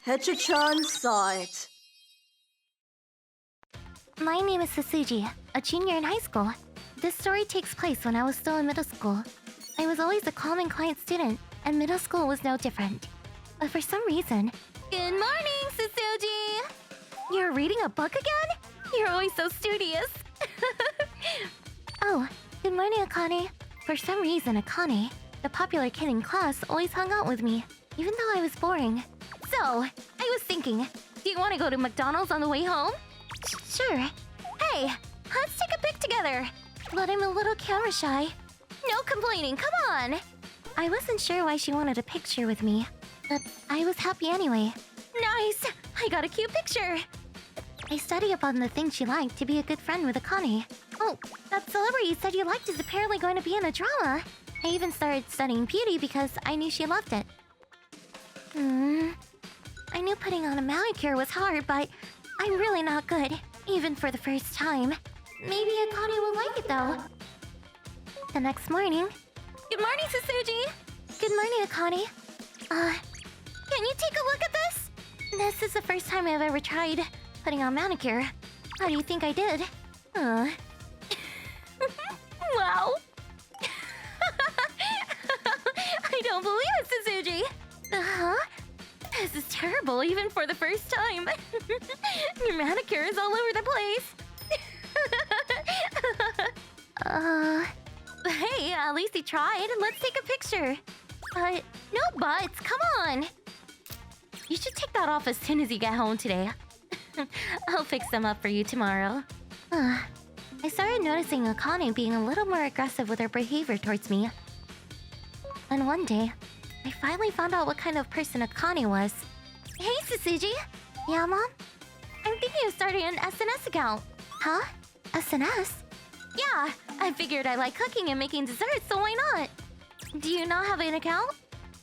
Petra-chan saw it. My name is Sasuji, a junior in high school. This story takes place when I was still in middle school. I was always a calm and quiet student, and middle school was no different. But for some reason... Good morning, Sasuji! You're reading a book again? You're always so studious. Oh, good morning, Akane. For some reason, Akane, the popular kid in class, always hung out with me, even though I was boring. So, I was thinking, do you want to go to McDonald's on the way home? Sure. Hey, let's take a pic together. But I'm a little camera shy. No complaining, come on! I wasn't sure why she wanted a picture with me, but I was happy anyway. Nice! I got a cute picture! I study up on the thing she liked to be a good friend with Akane. Oh, that celebrity you said you liked is apparently going to be in a drama. I even started studying beauty because I knew she loved it. I knew putting on a manicure was hard, but I'm really not good, even for the first time. Maybe Akane will like it though. The next morning... Good morning, Sasuji! Good morning, Akane. Can you take a look at this? This is the first time I've ever tried putting on manicure. How do you think I did? Wow! I don't believe it, Sasuji! This is terrible, even for the first time. Your manicure is all over the place. Hey, at least he tried. Let's take a picture. No buts, come on! You should take that off as soon as you get home today. I'll fix them up for you tomorrow. I started noticing Akane being a little more aggressive with her behavior towards me. And one day, I finally found out what kind of person Akane was. Hey, Sasuji! Yeah, Mom? I'm thinking of starting an SNS account. Huh? SNS? Yeah, I figured I like cooking and making desserts, so why not? Do you not have an account?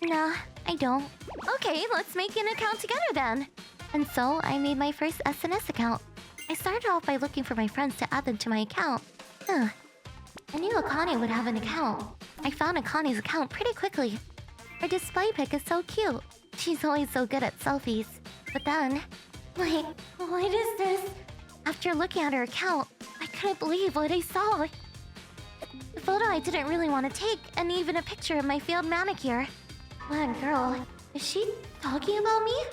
Nah, I don't. Okay, let's make an account together then. And so, I made my first SNS account. I started off by looking for my friends to add them to my account. I knew Akane would have an account. I found Akane's account pretty quickly. Her display pic is so cute. She's always so good at selfies. But then... Wait, what is this? After looking at her account, I couldn't believe what I saw. A photo I didn't really want to take, and even a picture of my failed manicure. What girl? Is she talking about me?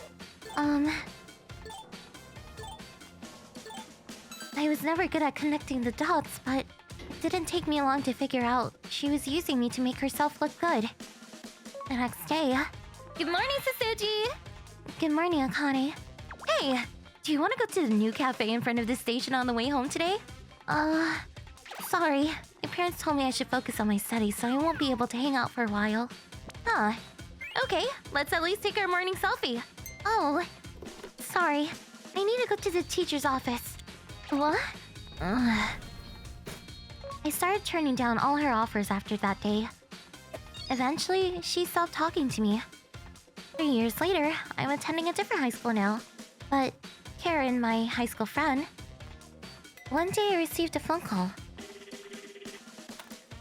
I was never good at connecting the dots, but it didn't take me long to figure out she was using me to make herself look good. The next day... Good morning, Sasuji! Good morning, Akane. Hey! Do you want to go to the new cafe in front of the station on the way home today? Sorry. My parents told me I should focus on my studies, so I won't be able to hang out for a while. Okay, let's at least take our morning selfie. Oh, sorry. I need to go to the teacher's office. What? I started turning down all her offers after that day. Eventually, she stopped talking to me. 3 years later, I'm attending a different high school now. But Karen, my high school friend... One day I received a phone call.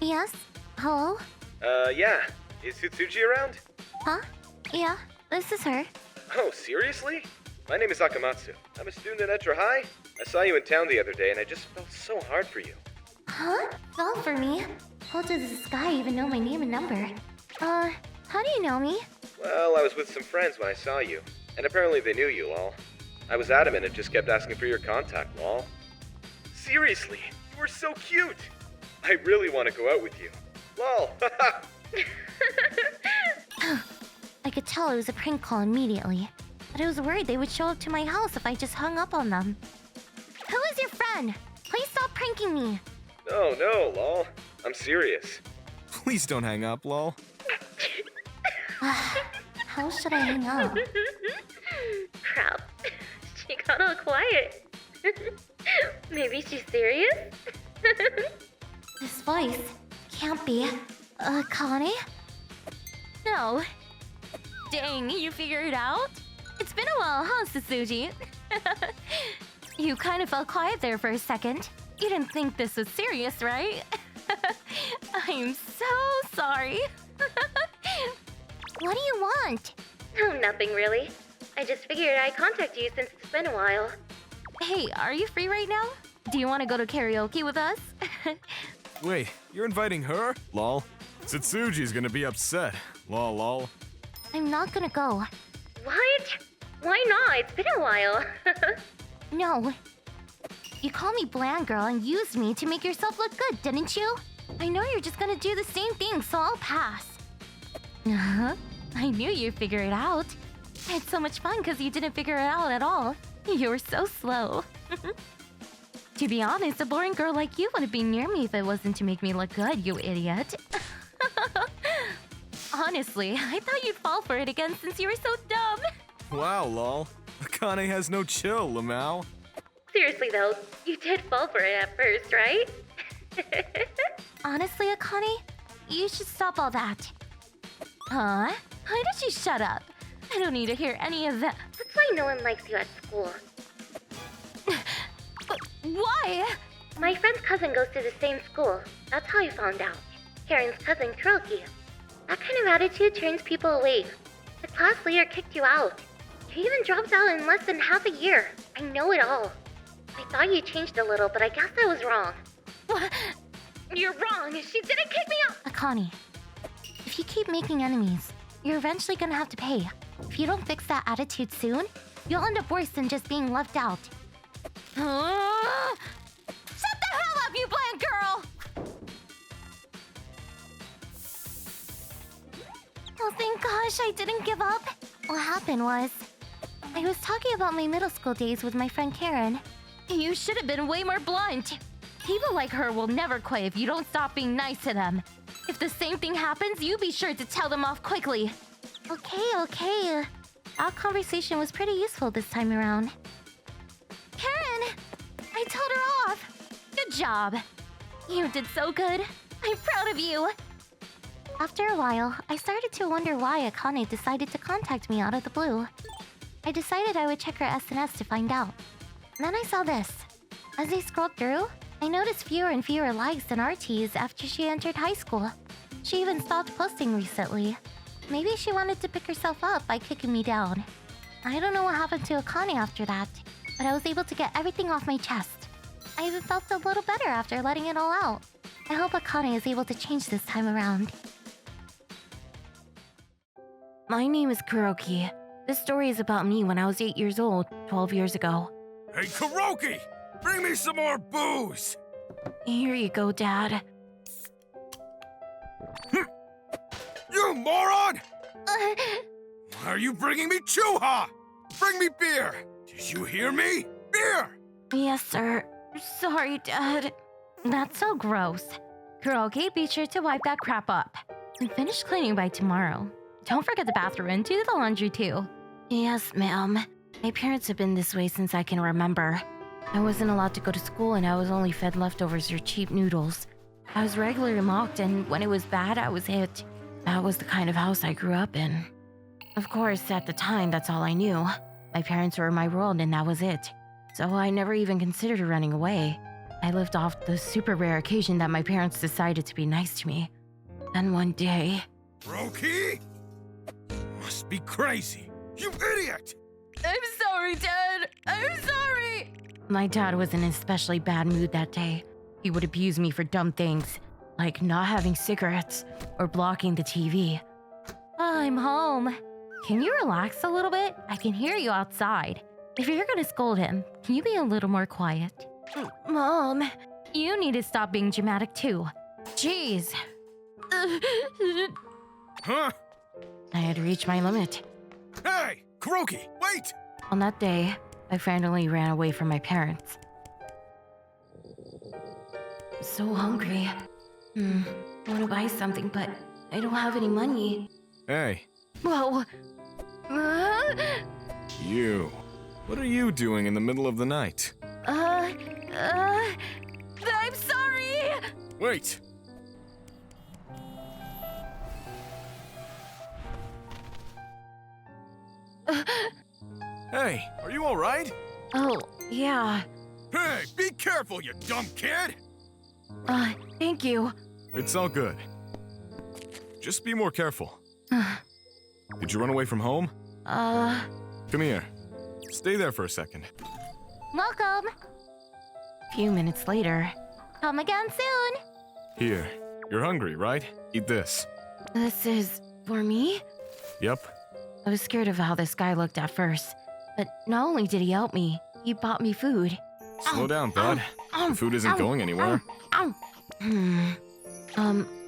Yes? Hello? Yeah. Is Tsutsuji around? Huh? Yeah, this is her. Oh, seriously? My name is Akamatsu. I'm a student at Etra High. I saw you in town the other day and I just felt so hard for you. Huh? Fell for me? How does this guy even know my name and number? How do you know me? Well, I was with some friends when I saw you. And apparently they knew you, lol. I was adamant and just kept asking for your contact, lol. Seriously, you were so cute! I really want to go out with you. Lol, haha! I could tell it was a prank call immediately. But I was worried they would show up to my house if I just hung up on them. Who is your friend? Please stop pranking me! No, lol. I'm serious. Please don't hang up, lol. How should I hang up? Crap. She got all quiet. Maybe she's serious? This voice can't be... Connie? No. Dang, you figured it out? It's been a while, huh, Sasuji? You kind of felt quiet there for a second. You didn't think this was serious, right? I'm so sorry. What do you want? Oh, nothing really. I just figured I'd contact you since it's been a while. Hey, are you free right now? Do you want to go to karaoke with us? Wait, you're inviting her? Lol. Satsuji's gonna be upset. Lol lol. I'm not gonna go. What? Why not? It's been a while. No. You called me bland girl and used me to make yourself look good, didn't you? I know you're just gonna do the same thing, so I'll pass. Uh-huh. I knew you'd figure it out. I had so much fun because you didn't figure it out at all. You were so slow. To be honest, a boring girl like you wouldn't be near me if it wasn't to make me look good, you idiot. Honestly, I thought you'd fall for it again since you were so dumb. Wow, lol. Akane has no chill, Lamau. Seriously though, you did fall for it at first, right? Honestly, Akane, you should stop all that. Huh? Why don't you shut up? I don't need to hear any of that. That's why no one likes you at school. But why? My friend's cousin goes to the same school. That's how I found out. Karen's cousin, Kuroki. That kind of attitude turns people away. The class leader kicked you out. You even dropped out in less than half a year. I know it all. I thought you changed a little, but I guess I was wrong. What? You're wrong. She didn't kick me out. Akane, if you keep making enemies, you're eventually gonna have to pay. If you don't fix that attitude soon, you'll end up worse than just being left out. Shut the hell up, you bland girl! Oh, thank gosh I didn't give up. What happened was, I was talking about my middle school days with my friend Karen. You should have been way more blunt. People like her will never quit if you don't stop being nice to them. If the same thing happens, you be sure to tell them off quickly. Okay. Our conversation was pretty useful this time around. Karen! I told her off! Good job! You did so good. I'm proud of you! After a while, I started to wonder why Akane decided to contact me out of the blue. I decided I would check her SNS to find out. Then I saw this. As I scrolled through, I noticed fewer and fewer likes and RTs after she entered high school. She even stopped posting recently. Maybe she wanted to pick herself up by kicking me down. I don't know what happened to Akane after that, but I was able to get everything off my chest. I even felt a little better after letting it all out. I hope Akane is able to change this time around. My name is Kuroki. This story is about me when I was 8 years old, 12 years ago. Hey, Kuroki! Bring me some more booze! Here you go, Dad. You moron! Why are you bringing me chuha? Bring me beer! Did you hear me? Beer! Yes, sir. Sorry, Dad. That's so gross. Kuroki, be sure to wipe that crap up. And finish cleaning by tomorrow. Don't forget the bathroom and do the laundry too. Yes, ma'am. My parents have been this way since I can remember. I wasn't allowed to go to school and I was only fed leftovers or cheap noodles. I was regularly mocked and when it was bad, I was hit. That was the kind of house I grew up in. Of course, at the time, that's all I knew. My parents were my world and that was it. So I never even considered running away. I lived off the super rare occasion that my parents decided to be nice to me. Then one day... Kuroki? Must be crazy. You idiot! I'm sorry, Dad. I'm sorry. My dad was in an especially bad mood that day. He would abuse me for dumb things, like not having cigarettes or blocking the TV. I'm home. Can you relax a little bit? I can hear you outside. If you're gonna scold him, can you be a little more quiet? Mom, you need to stop being dramatic too. Jeez. Huh? I had reached my limit. Hey, Kuroki, wait! On that day, I finally ran away from my parents. I'm so hungry. I want to buy something, but I don't have any money. Hey, Whoa. you. What are you doing in the middle of the night? I'm sorry! Wait! Hey, are you alright? Oh, yeah. Hey, be careful, you dumb kid! Thank you. It's all good. Just be more careful. Did you run away from home? Come here. Stay there for a second. Welcome. A few minutes later. Come again soon. Here. You're hungry, right? Eat this. This is for me? Yep. I was scared of how this guy looked at first, but not only did he help me, he bought me food. Slow down, bud. The food isn't going anywhere.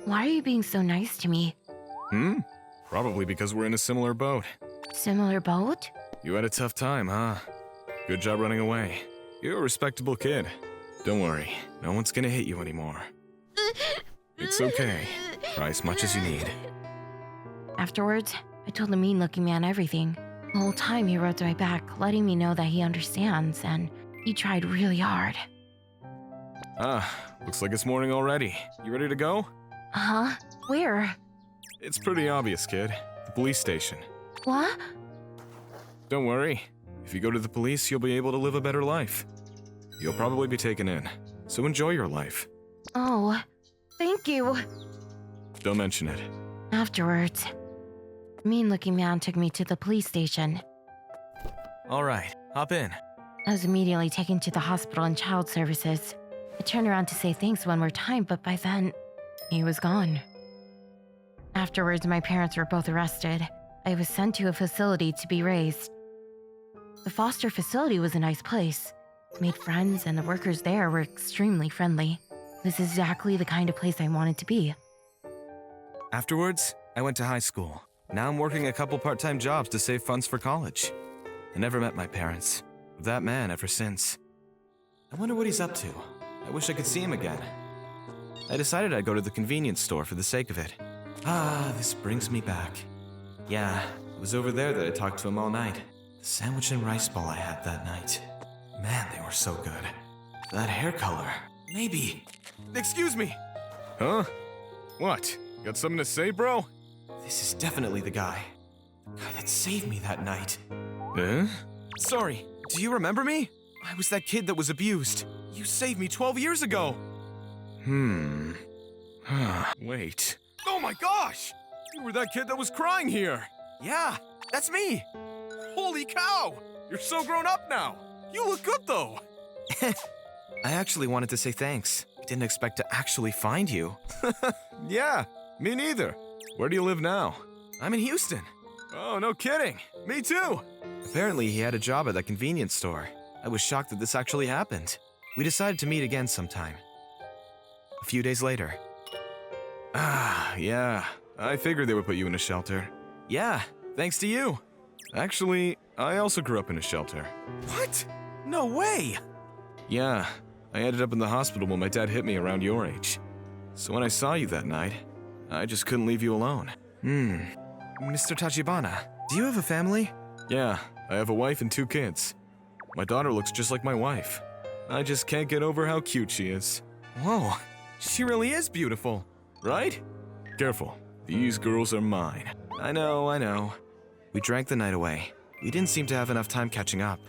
Why are you being so nice to me? Probably because we're in a similar boat. Similar boat? You had a tough time, huh? Good job running away. You're a respectable kid. Don't worry, no one's gonna hit you anymore. It's okay. Try as much as you need. Afterwards, I told the mean-looking man everything. The whole time he rode my back, letting me know that he understands, and he tried really hard. Looks like it's morning already. You ready to go? Huh? Where? It's pretty obvious, kid. The police station. What? Don't worry. If you go to the police, you'll be able to live a better life. You'll probably be taken in, so enjoy your life. Oh, thank you. Don't mention it. Afterwards, the mean-looking man took me to the police station. All right, hop in. I was immediately taken to the hospital and child services. I turned around to say thanks one more time, but by then, he was gone. Afterwards, my parents were both arrested. I was sent to a facility to be raised. The foster facility was a nice place. I made friends, and the workers there were extremely friendly. This is exactly the kind of place I wanted to be. Afterwards, I went to high school. Now I'm working a couple part-time jobs to save funds for college. I never met my parents. With that man ever since. I wonder what he's up to. I wish I could see him again. I decided I'd go to the convenience store for the sake of it. This brings me back. Yeah, it was over there that I talked to him all night. The sandwich and rice ball I had that night. Man, they were so good. That hair color. Maybe. Excuse me! Huh? What? Got something to say, bro? This is definitely the guy. The guy that saved me that night. Huh? Sorry, do you remember me? I was that kid that was abused. You saved me 12 years ago. Wait. Oh my gosh! You were that kid that was crying here! Yeah, that's me. Holy cow! You're so grown up now! You look good though! I actually wanted to say thanks. I didn't expect to actually find you. Yeah, me neither. Where do you live now? I'm in Houston. Oh, no kidding. Me too. Apparently, he had a job at that convenience store. I was shocked that this actually happened. We decided to meet again sometime. A few days later. Yeah. I figured they would put you in a shelter. Yeah, thanks to you. Actually, I also grew up in a shelter. What? No way! Yeah, I ended up in the hospital when my dad hit me around your age. So when I saw you that night, I just couldn't leave you alone. Mr. Tachibana, do you have a family? Yeah, I have a wife and 2 kids. My daughter looks just like my wife. I just can't get over how cute she is. Whoa, she really is beautiful. Right? Careful, these girls are mine. I know. We drank the night away. We didn't seem to have enough time catching up,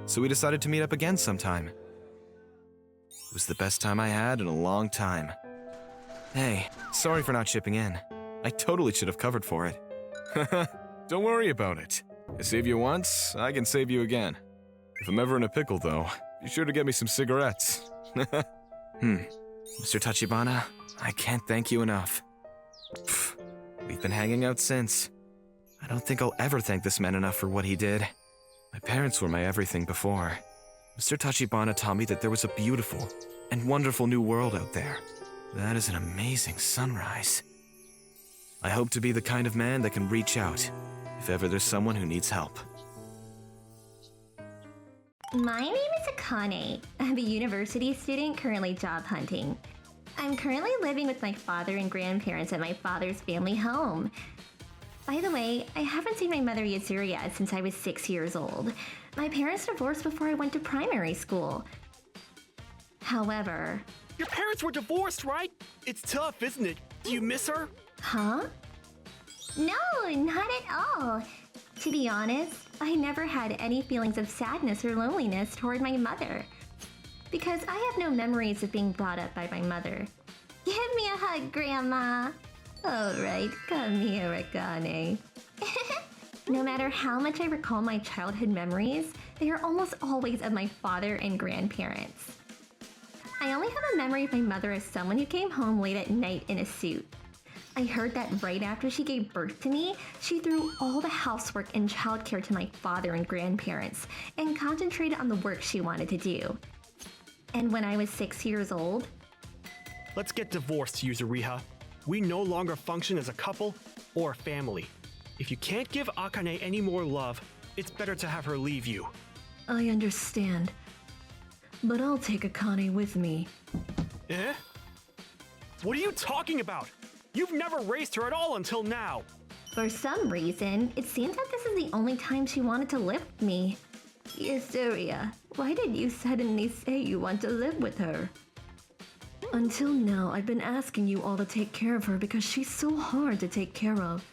so we decided to meet up again sometime. It was the best time I had in a long time. Hey, sorry for not chipping in. I totally should have covered for it. Don't worry about it. I save you once, I can save you again. If I'm ever in a pickle, though, be sure to get me some cigarettes. Mr. Tachibana, I can't thank you enough. We've been hanging out since. I don't think I'll ever thank this man enough for what he did. My parents were my everything before. Mr. Tachibana taught me that there was a beautiful and wonderful new world out there. That is an amazing sunrise. I hope to be the kind of man that can reach out if ever there's someone who needs help. My name is Akane. I'm a university student currently job hunting. I'm currently living with my father and grandparents at my father's family home. By the way, I haven't seen my mother Yuzuru yet since I was 6 years old. My parents divorced before I went to primary school. However... Your parents were divorced, right? It's tough, isn't it? Do you miss her? Huh? No, not at all. To be honest, I never had any feelings of sadness or loneliness toward my mother. Because I have no memories of being brought up by my mother. Give me a hug, Grandma. Alright, come here, Akane. No matter how much I recall my childhood memories, they are almost always of my father and grandparents. I only have a memory of my mother as someone who came home late at night in a suit. I heard that right after she gave birth to me, she threw all the housework and childcare to my father and grandparents and concentrated on the work she wanted to do. And when I was 6 years old... Let's get divorced, Yuzuriha. We no longer function as a couple or a family. If you can't give Akane any more love, it's better to have her leave you. I understand. But I'll take Akane with me. Eh? What are you talking about? You've never raised her at all until now. For some reason, it seems that this is the only time she wanted to live with me. Yasuria, why did you suddenly say you want to live with her? Until now, I've been asking you all to take care of her because she's so hard to take care of.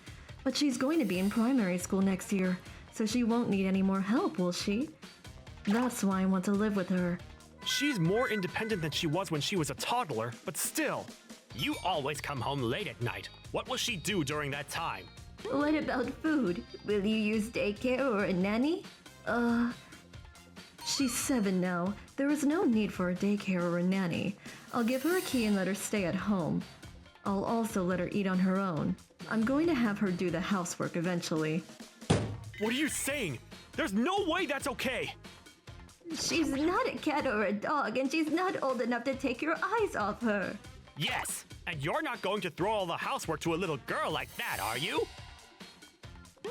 But she's going to be in primary school next year, so she won't need any more help, will she? That's why I want to live with her. She's more independent than she was when she was a toddler, but still. You always come home late at night. What will she do during that time? What about food? Will you use daycare or a nanny? She's 7 now. There is no need for a daycare or a nanny. I'll give her a key and let her stay at home. I'll also let her eat on her own. I'm going to have her do the housework eventually. What are you saying? There's no way that's okay! She's not a cat or a dog, and she's not old enough to take your eyes off her. Yes, and you're not going to throw all the housework to a little girl like that, are you?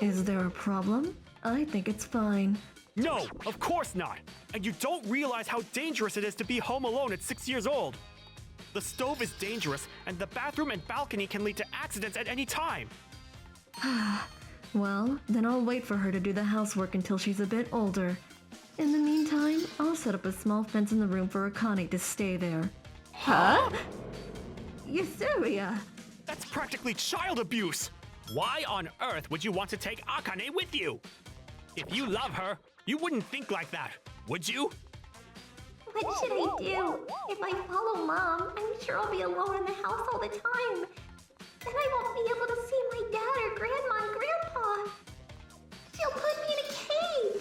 Is there a problem? I think it's fine. No, of course not. And you don't realize how dangerous it is to be home alone at 6 years old. The stove is dangerous, and the bathroom and balcony can lead to accidents at any time. Well, then I'll wait for her to do the housework until she's a bit older. In the meantime, I'll set up a small fence in the room for Akane to stay there. Huh? Yasuria! That's practically child abuse! Why on earth would you want to take Akane with you? If you love her, you wouldn't think like that, would you? What should I do? If I follow Mom, I'm sure I'll be alone in the house all the time. Then I won't be able to see my dad or Grandma and Grandpa. She'll put me in a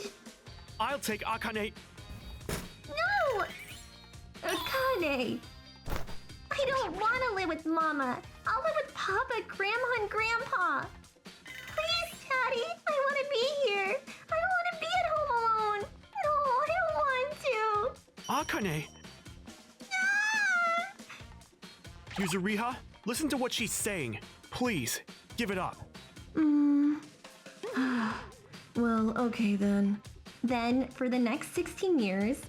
cage. I'll take Akane. No! Akane! I don't want to live with Mama. I'll live with Papa, Grandma, and Grandpa. Please, Daddy, I want to be here. I don't want to be at home alone. No, I don't want to. Akane! Yuzuriha, listen to what she's saying. Please, give it up. Well, okay then. Then, for the next 16 years,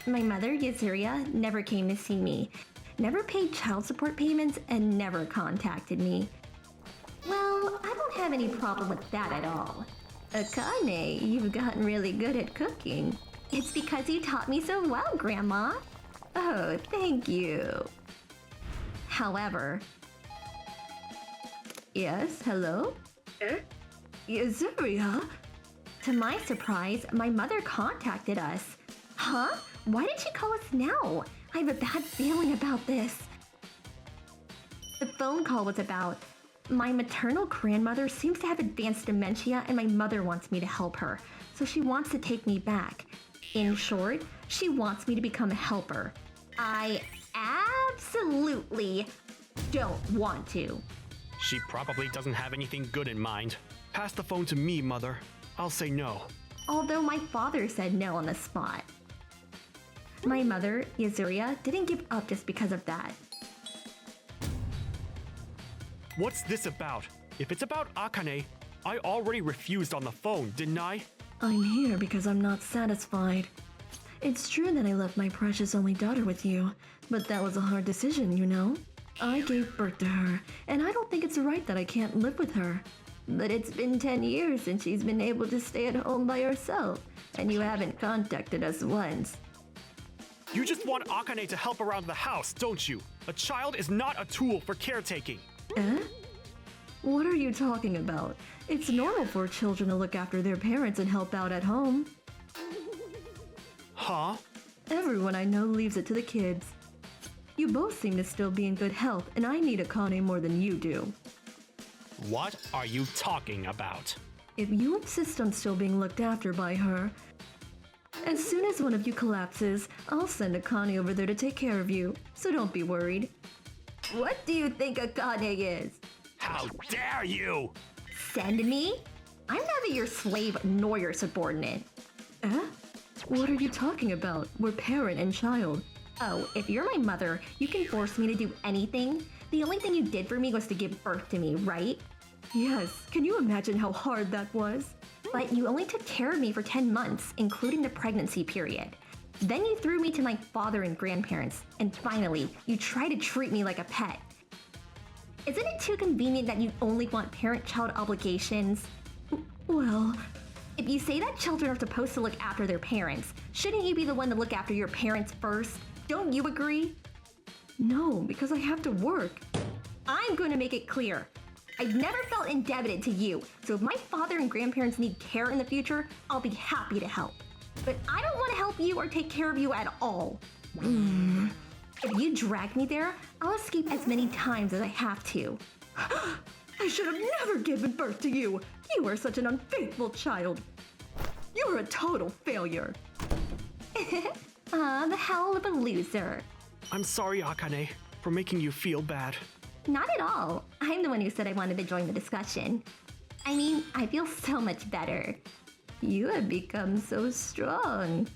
my mother, Yasuria, never came to see me, never paid child support payments, and never contacted me. Well, I don't have any problem with that at all. Akane, you've gotten really good at cooking. It's because you taught me so well, Grandma. Oh, thank you. However... Yes, hello? Yasuria? To my surprise, my mother contacted us. Huh? Why did she call us now? I have a bad feeling about this. The phone call was about... My maternal grandmother seems to have advanced dementia and my mother wants me to help her, so she wants to take me back. In short, she wants me to become a helper. I absolutely don't want to. She probably doesn't have anything good in mind. Pass the phone to me, Mother. I'll say no. Although my father said no on the spot. My mother, Yasuria, didn't give up just because of that. What's this about? If it's about Akane, I already refused on the phone, didn't I? I'm here because I'm not satisfied. It's true that I left my precious only daughter with you, but that was a hard decision, you know? I gave birth to her, and I don't think it's right that I can't live with her. But it's been 10 years since she's been able to stay at home by herself, and you haven't contacted us once. You just want Akane to help around the house, don't you? A child is not a tool for caretaking. Eh? What are you talking about? It's normal for children to look after their parents and help out at home. Huh? Everyone I know leaves it to the kids. You both seem to still be in good health, and I need Akane more than you do. What are you talking about? if you insist on still being looked after by her, as soon as one of you collapses, I'll send Akane over there to take care of you, so don't be worried. What do you think Akane is? How dare you! Send me? I'm neither your slave nor your subordinate. Eh? What are you talking about? We're parent and child. Oh, if you're my mother, you can force me to do anything? The only thing you did for me was to give birth to me, right? Yes, can you imagine how hard that was? But you only took care of me for 10 months, including the pregnancy period. Then you threw me to my father and grandparents, and finally, you tried to treat me like a pet. Isn't it too convenient that you only want parent-child obligations? Well, if you say that children are supposed to look after their parents, shouldn't you be the one to look after your parents first? Don't you agree? no, because I have to work. I'm going to make it clear. I've never felt indebted to you, so if my father and grandparents need care in the future, I'll be happy to help. But I don't want to help you or take care of you at all. If you drag me there, I'll escape as many times as I have to. I should have never given birth to you. You are such an unfaithful child. You're a total failure. The hell of a loser. I'm sorry, Akane, for making you feel bad. Not at all. I'm the one who said I wanted to join the discussion. I mean, I feel so much better. You have become so strong.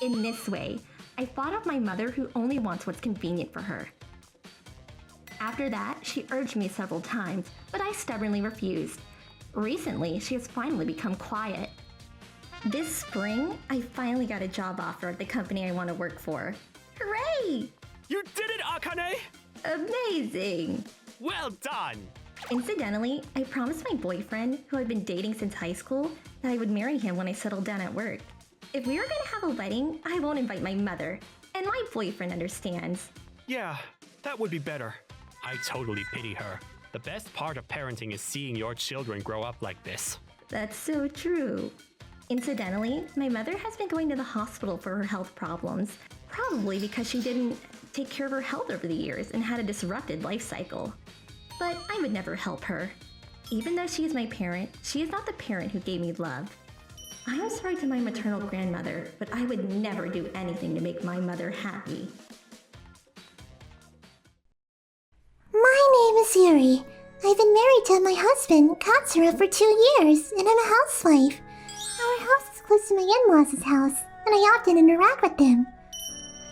In this way, I fought off my mother who only wants what's convenient for her. After that, she urged me several times, but I stubbornly refused. Recently, she has finally become quiet. This spring, I finally got a job offer at the company I want to work for. Hooray! You did it, Akane! Amazing. Well done! Incidentally, I promised my boyfriend, who I've been dating since high school, that I would marry him when I settled down at work. If we were gonna have a wedding, I won't invite my mother, and my boyfriend understands. Yeah, that would be better. I totally pity her. The best part of parenting is seeing your children grow up like this. That's so true. Incidentally, my mother has been going to the hospital for her health problems, probably because she didn't take care of her health over the years and had a disrupted life cycle. But I would never help her. Even though she is my parent, she is not the parent who gave me love. I am sorry to my maternal grandmother, but I would never do anything to make my mother happy. My name is Yuri. I've been married to my husband, Katsura, for 2 years, and I'm a housewife. Our house is close to my in-laws' house, and I often interact with them.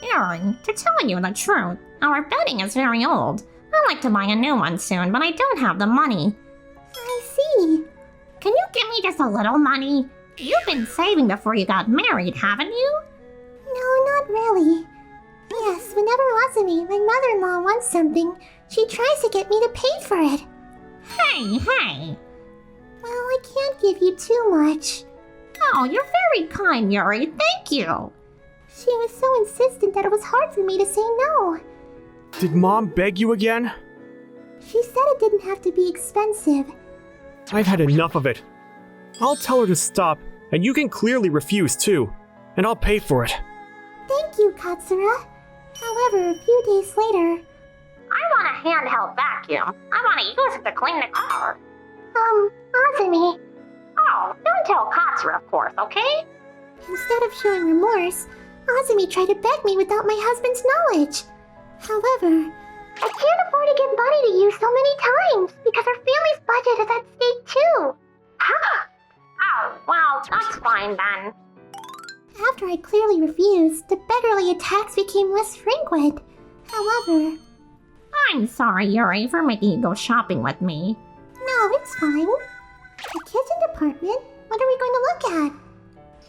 Yuri, to tell you the truth, our bedding is very old. I'd like to buy a new one soon, but I don't have the money. I see. Can you give me just a little money? You've been saving before you got married, haven't you? No, not really. Yes, whenever Azumi, my mother-in-law, wants something, she tries to get me to pay for it. Hey! Well, I can't give you too much. Oh, you're very kind, Yuri. Thank you. She was so insistent that it was hard for me to say no. Did Mom beg you again? She said it didn't have to be expensive. I've had enough of it. I'll tell her to stop, and you can clearly refuse too, and I'll pay for it. Thank you, Katsura. However, a few days later... I want a handheld vacuum. I want to use it to clean the car. Azumi. Oh, don't tell Katsura, of course, okay? Instead of showing remorse, Azumi tried to beg me without my husband's knowledge. However, I can't afford to give money to you so many times because our family's budget is at stake too. Oh, well, that's fine then. After I clearly refused, the beggarly attacks became less frequent. However... I'm sorry, Yuri, for making you go shopping with me. No, it's fine. The kitchen department? What are we going to look at?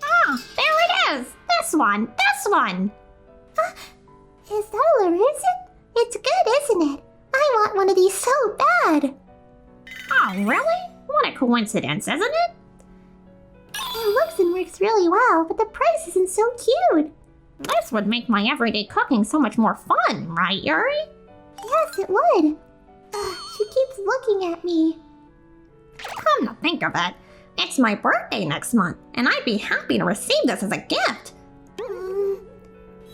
Ah, there it is! This one! Is that a Larusen? It's good, isn't it? I want one of these so bad. Oh, really? What a coincidence, isn't it? It looks and works really well, but the price isn't so cute. This would make my everyday cooking so much more fun, right, Yuri? Yes, it would. She keeps looking at me. Come to think of it, it's my birthday next month, and I'd be happy to receive this as a gift.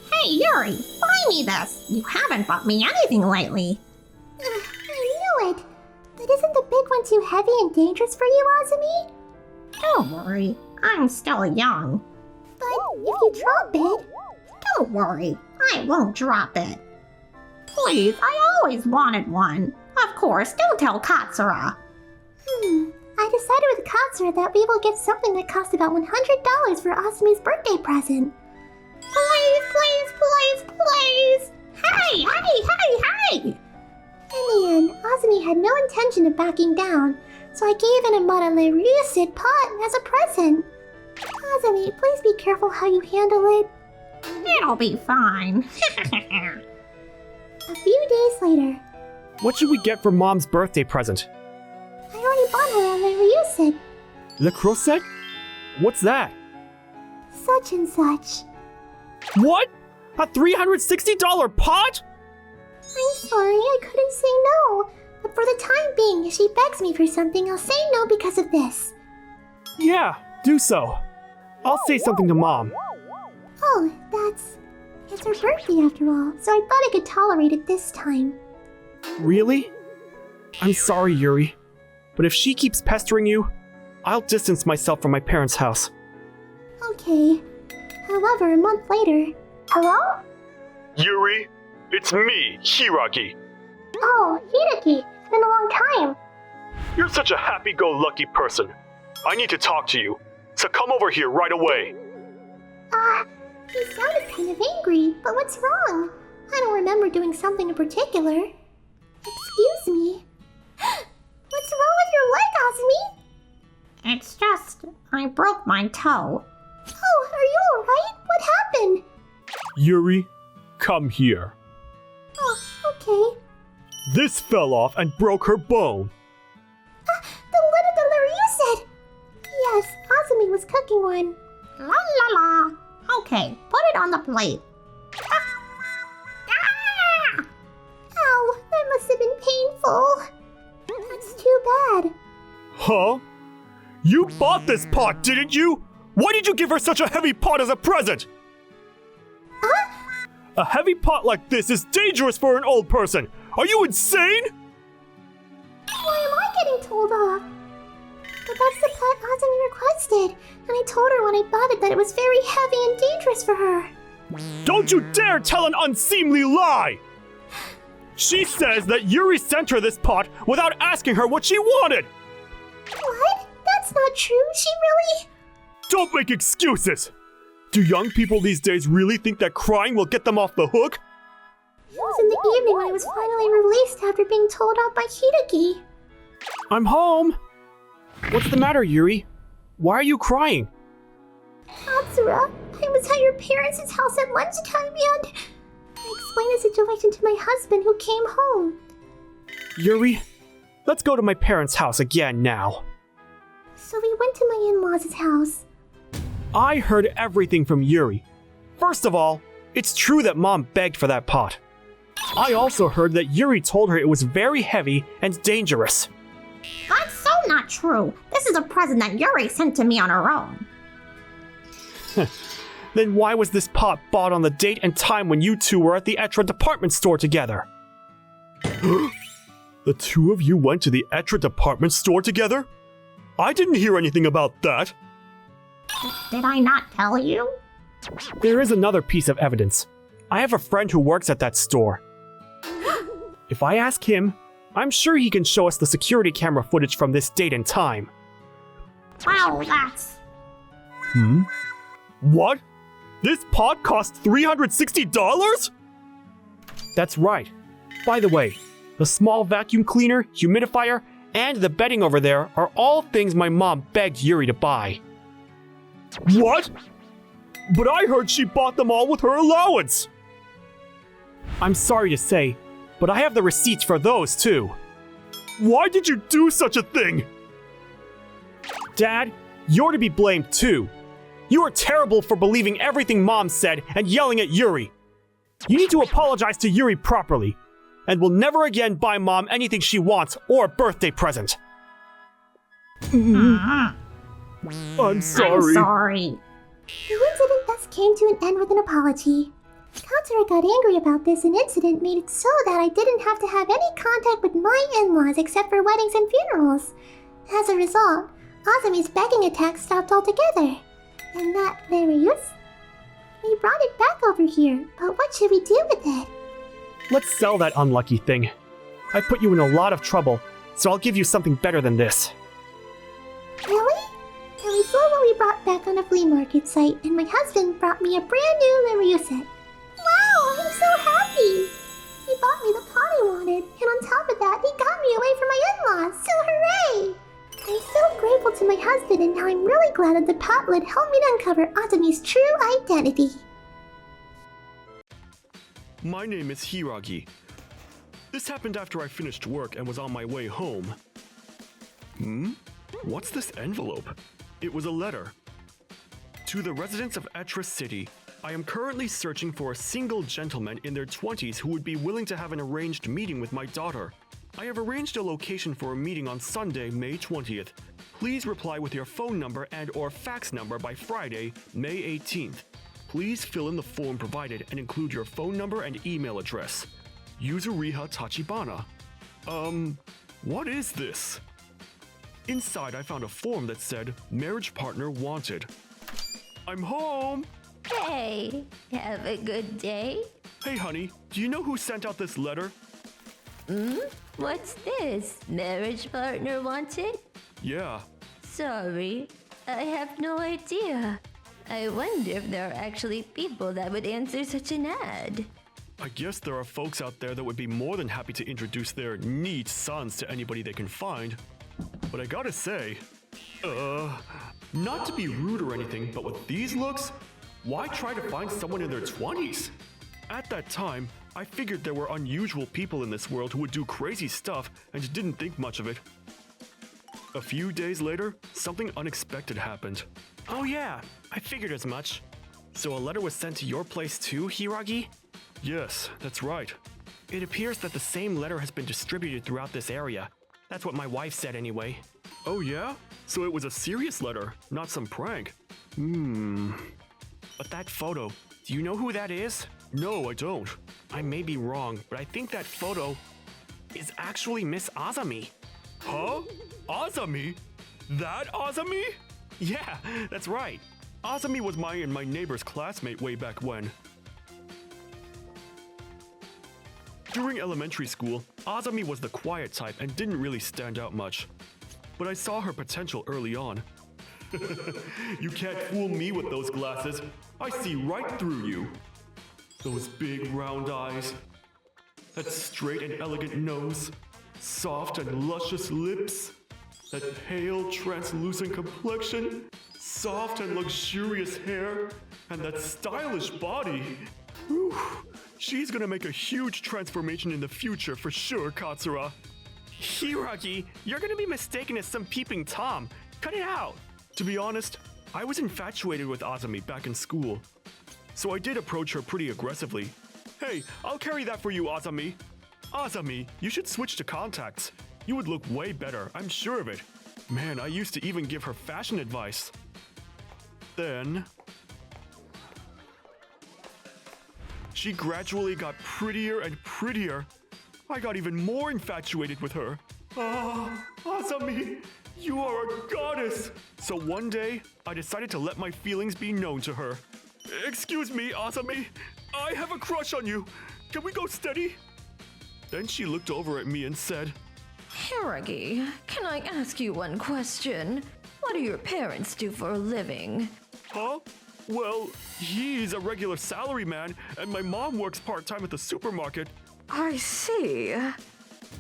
Hey, Yuri, buy me this. You haven't bought me anything lately. I knew it. But isn't the big one too heavy and dangerous for you, Azumi? Don't worry, I'm still young. But if you drop it... Don't worry, I won't drop it. Please, I always wanted one. Of course, don't tell Katsura. I decided with Katsura that we will get something that costs about $100 for Asumi's birthday present. Please, please, please, please! Hey, hey, hey, hey! In the end, Asumi had no intention of backing down, so I gave in a Madame Ryusid pot as a present. Asumi, please be careful how you handle it. It'll be fine. A few days later, What should we get for Mom's birthday present? I already bought her a Le Ryusid. Le Creuset? What's that? Such and such. What? A $360 pot? I'm sorry, I couldn't say no. But for the time being, if she begs me for something, I'll say no because of this. Yeah, do so. I'll say something to Mom. Oh, it's her birthday after all, so I thought I could tolerate it this time. Really? I'm sorry, Yuri. But if she keeps pestering you, I'll distance myself from my parents' house. Okay. However, a month later... Hello? Yuri, it's me, Hiraki. Oh, Hideki, it's been a long time. You're such a happy-go-lucky person. I need to talk to you, so come over here right away. You sounded kind of angry, but what's wrong? I don't remember doing something in particular. Excuse me. What's wrong with your leg, Asumi? It's just, I broke my toe. Oh, are you alright? What happened? Yuri, come here. Oh, okay. This fell off and broke her bone. The lid of the Laryusid! Yes, Asumi was cooking one. La la la. Okay, put it on the plate. Ow, that must have been painful. That's too bad. Huh? You bought this pot, didn't you? Why did you give her such a heavy pot as a present? A heavy pot like this is dangerous for an old person. Are you insane? Why am I getting told off? But that's the pot Asumi requested, and I told her when I bought it that it was very heavy and dangerous for her. Don't you dare tell an unseemly lie! She says that Yuri sent her this pot without asking her what she wanted! What? That's not true. She really... Don't make excuses! Do young people these days really think that crying will get them off the hook? It was in the evening when I was finally released after being told off by Hideki. I'm home! What's the matter, Yuri? Why are you crying? Katsura, I was at your parents' house at lunchtime and... I explained the situation to my husband who came home. Yuri, let's go to my parents' house again now. So we went to my in-laws' house. I heard everything from Yuri. First of all, it's true that Mom begged for that pot. I also heard that Yuri told her it was very heavy and dangerous. That's so not true. This is a present that Yuri sent to me on her own. Then why was this pot bought on the date and time when you two were at the Etra department store together? The two of you went to the Etra department store together? I didn't hear anything about that. Did I not tell you? There is another piece of evidence. I have a friend who works at that store. If I ask him, I'm sure he can show us the security camera footage from this date and time. Well, that's... What? This pot cost $360? That's right. By the way, the small vacuum cleaner, humidifier, and the bedding over there are all things my mom begged Yuri to buy. What? But I heard she bought them all with her allowance. I'm sorry to say, but I have the receipts for those too. Why did you do such a thing? Dad, you're to be blamed too. You are terrible for believing everything Mom said and yelling at Yuri. You need to apologize to Yuri properly, and will never again buy Mom anything she wants or a birthday present. I'm sorry. I'm sorry. The incident thus came to an end with an apology. Katsura got angry about this, and incident made it so that I didn't have to have any contact with my in-laws except for weddings and funerals. As a result, Azami's begging attack stopped altogether. And that Marius? We brought it back over here, but what should we do with it? Let's sell that unlucky thing. I put you in a lot of trouble, so I'll give you something better than this. Really? And we sold what we brought back on a flea market site, and my husband brought me a brand new Marius set. Wow, I'm so happy! He bought me the pot I wanted, and on top of that, he got me away from my in-laws, so hooray! I'm so grateful to my husband, and now I'm really glad that the pot lid helped me to uncover Azami's true identity. My name is Hiragi. This happened after I finished work and was on my way home. What's this envelope? It was a letter. To the residents of Etra City, I am currently searching for a single gentleman in their 20s who would be willing to have an arranged meeting with my daughter. I have arranged a location for a meeting on Sunday, May 20th. Please reply with your phone number and/or fax number by Friday, May 18th. Please fill in the form provided and include your phone number and email address. Yuzuriha Tachibana. What is this? Inside, I found a form that said, marriage partner wanted. I'm home! Hey, have a good day? Hey, honey, do you know who sent out this letter? What's this? Marriage partner wanted? Yeah. Sorry, I have no idea. I wonder if there are actually people that would answer such an ad. I guess there are folks out there that would be more than happy to introduce their neat sons to anybody they can find. But I gotta say, not to be rude or anything, but with these looks, why try to find someone in their 20s? At that time, I figured there were unusual people in this world who would do crazy stuff and didn't think much of it. A few days later, something unexpected happened. Oh yeah, I figured as much. So a letter was sent to your place too, Hiragi? Yes, that's right. It appears that the same letter has been distributed throughout this area. That's what my wife said anyway. Oh yeah? So it was a serious letter, not some prank. But that photo, do you know who that is? No, I don't. I may be wrong, but I think that photo is actually Miss Azami. Huh? Azami? That Azami? Yeah, that's right. Azami was my and my neighbor's classmate way back when. During elementary school, Azami was the quiet type and didn't really stand out much. But I saw her potential early on. You can't fool me with those glasses. I see right through you. Those big round eyes, that straight and elegant nose, soft and luscious lips, that pale, translucent complexion, soft and luxurious hair, and that stylish body. Whew. She's gonna make a huge transformation in the future for sure, Katsura. Hiragi, you're gonna be mistaken as some peeping Tom. Cut it out! To be honest, I was infatuated with Azami back in school. So I did approach her pretty aggressively. Hey, I'll carry that for you, Azami. Azami, you should switch to contacts. You would look way better, I'm sure of it. Man, I used to even give her fashion advice. Then she gradually got prettier and prettier. I got even more infatuated with her. Ah, Azami, you are a goddess! So one day, I decided to let my feelings be known to her. Excuse me, Azami. I have a crush on you. Can we go steady? Then she looked over at me and said, Hiragi, can I ask you one question? What do your parents do for a living? Huh? Well, he's a regular salaryman, and my mom works part-time at the supermarket. I see.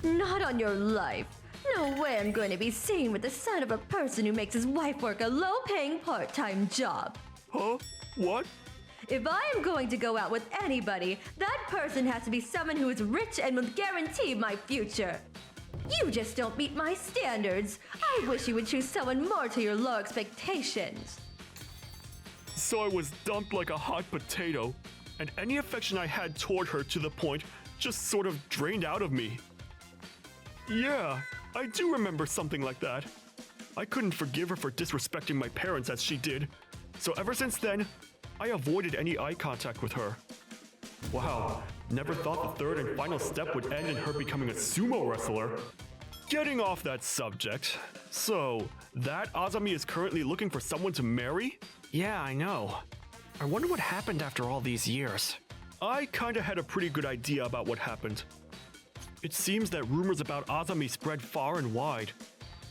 Not on your life. No way I'm going to be seen with the son of a person who makes his wife work a low-paying part-time job. Huh? What? If I am going to go out with anybody, that person has to be someone who is rich and will guarantee my future. You just don't meet my standards. I wish you would choose someone more to your low expectations. So I was dumped like a hot potato, and any affection I had toward her to the point just sort of drained out of me. Yeah, I do remember something like that. I couldn't forgive her for disrespecting my parents as she did, so ever since then, I avoided any eye contact with her. Wow, never thought the third and final step would end in her becoming a sumo wrestler. Getting off that subject, so that Azami is currently looking for someone to marry? Yeah, I know. I wonder what happened after all these years. I kinda had a pretty good idea about what happened. It seems that rumors about Azami spread far and wide.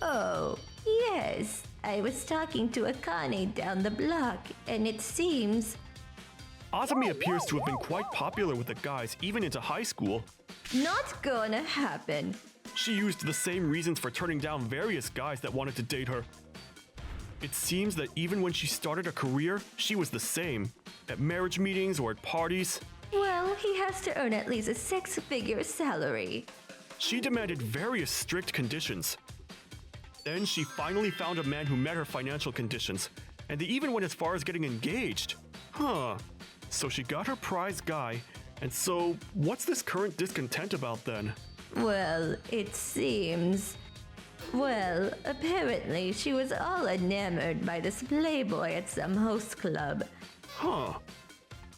Oh, yes. I was talking to Akane down the block, and it seems... Azami appears to have been quite popular with the guys even into high school. Not gonna happen. She used the same reasons for turning down various guys that wanted to date her. It seems that even when she started a career, she was the same. At marriage meetings or at parties. Well, he has to earn at least a six-figure salary. She demanded various strict conditions. Then she finally found a man who met her financial conditions, and they even went as far as getting engaged. Huh. So she got her prize guy, and so what's this current discontent about then? Well, it seems... Well, apparently she was all enamored by this playboy at some host club. Huh.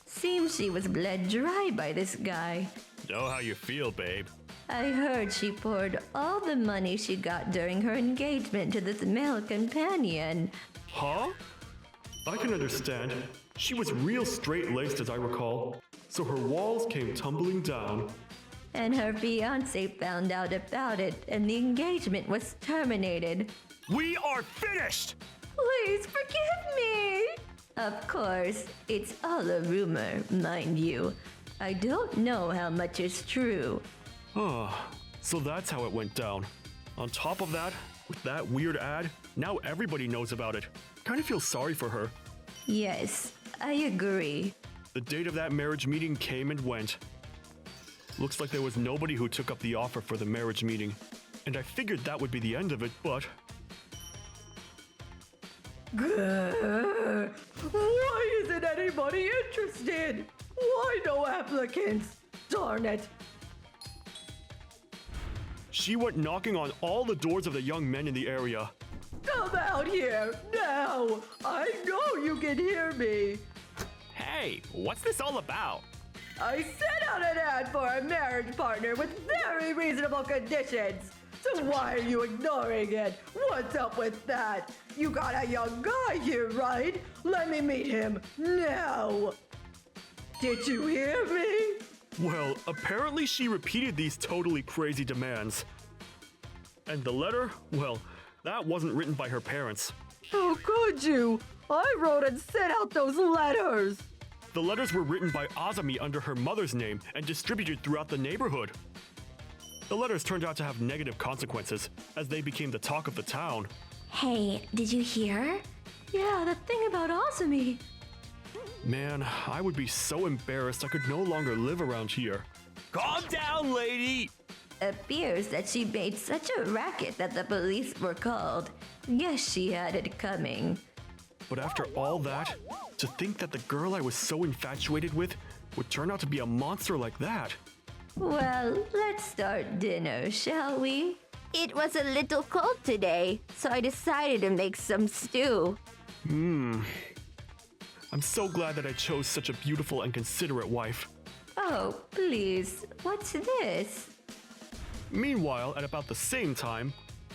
Seems she was bled dry by this guy. Know how you feel, babe. I heard she poured all the money she got during her engagement to this male companion. Huh? I can understand. She was real straight-laced as I recall, so her walls came tumbling down. And her fiancé found out about it, and the engagement was terminated. We are finished! Please forgive me! Of course, it's all a rumor, mind you. I don't know how much is true. So that's how it went down. On top of that, with that weird ad, now everybody knows about it. Kinda feel sorry for her. Yes, I agree. The date of that marriage meeting came and went. Looks like there was nobody who took up the offer for the marriage meeting. And I figured that would be the end of it, but... Why isn't anybody interested? Why no applicants? Darn it! She went knocking on all the doors of the young men in the area. Come out here, now! I know you can hear me! Hey, what's this all about? I sent out an ad for a marriage partner with very reasonable conditions! So why are you ignoring it? What's up with that? You got a young guy here, right? Let me meet him, now! Did you hear me? Well, apparently she repeated these totally crazy demands. And the letter? Well, that wasn't written by her parents. How could you? I wrote and sent out those letters! The letters were written by Azami under her mother's name and distributed throughout the neighborhood. The letters turned out to have negative consequences, as they became the talk of the town. Hey, did you hear? Yeah, the thing about Azumi. Man, I would be so embarrassed I could no longer live around here. Calm down, lady! Appears that she made such a racket that the police were called. Guess she had it coming. But after all that, to think that the girl I was so infatuated with would turn out to be a monster like that. Well, let's start dinner, shall we? It was a little cold today, so I decided to make some stew. I'm so glad that I chose such a beautiful and considerate wife. Oh, please, what's this? Meanwhile, at about the same time...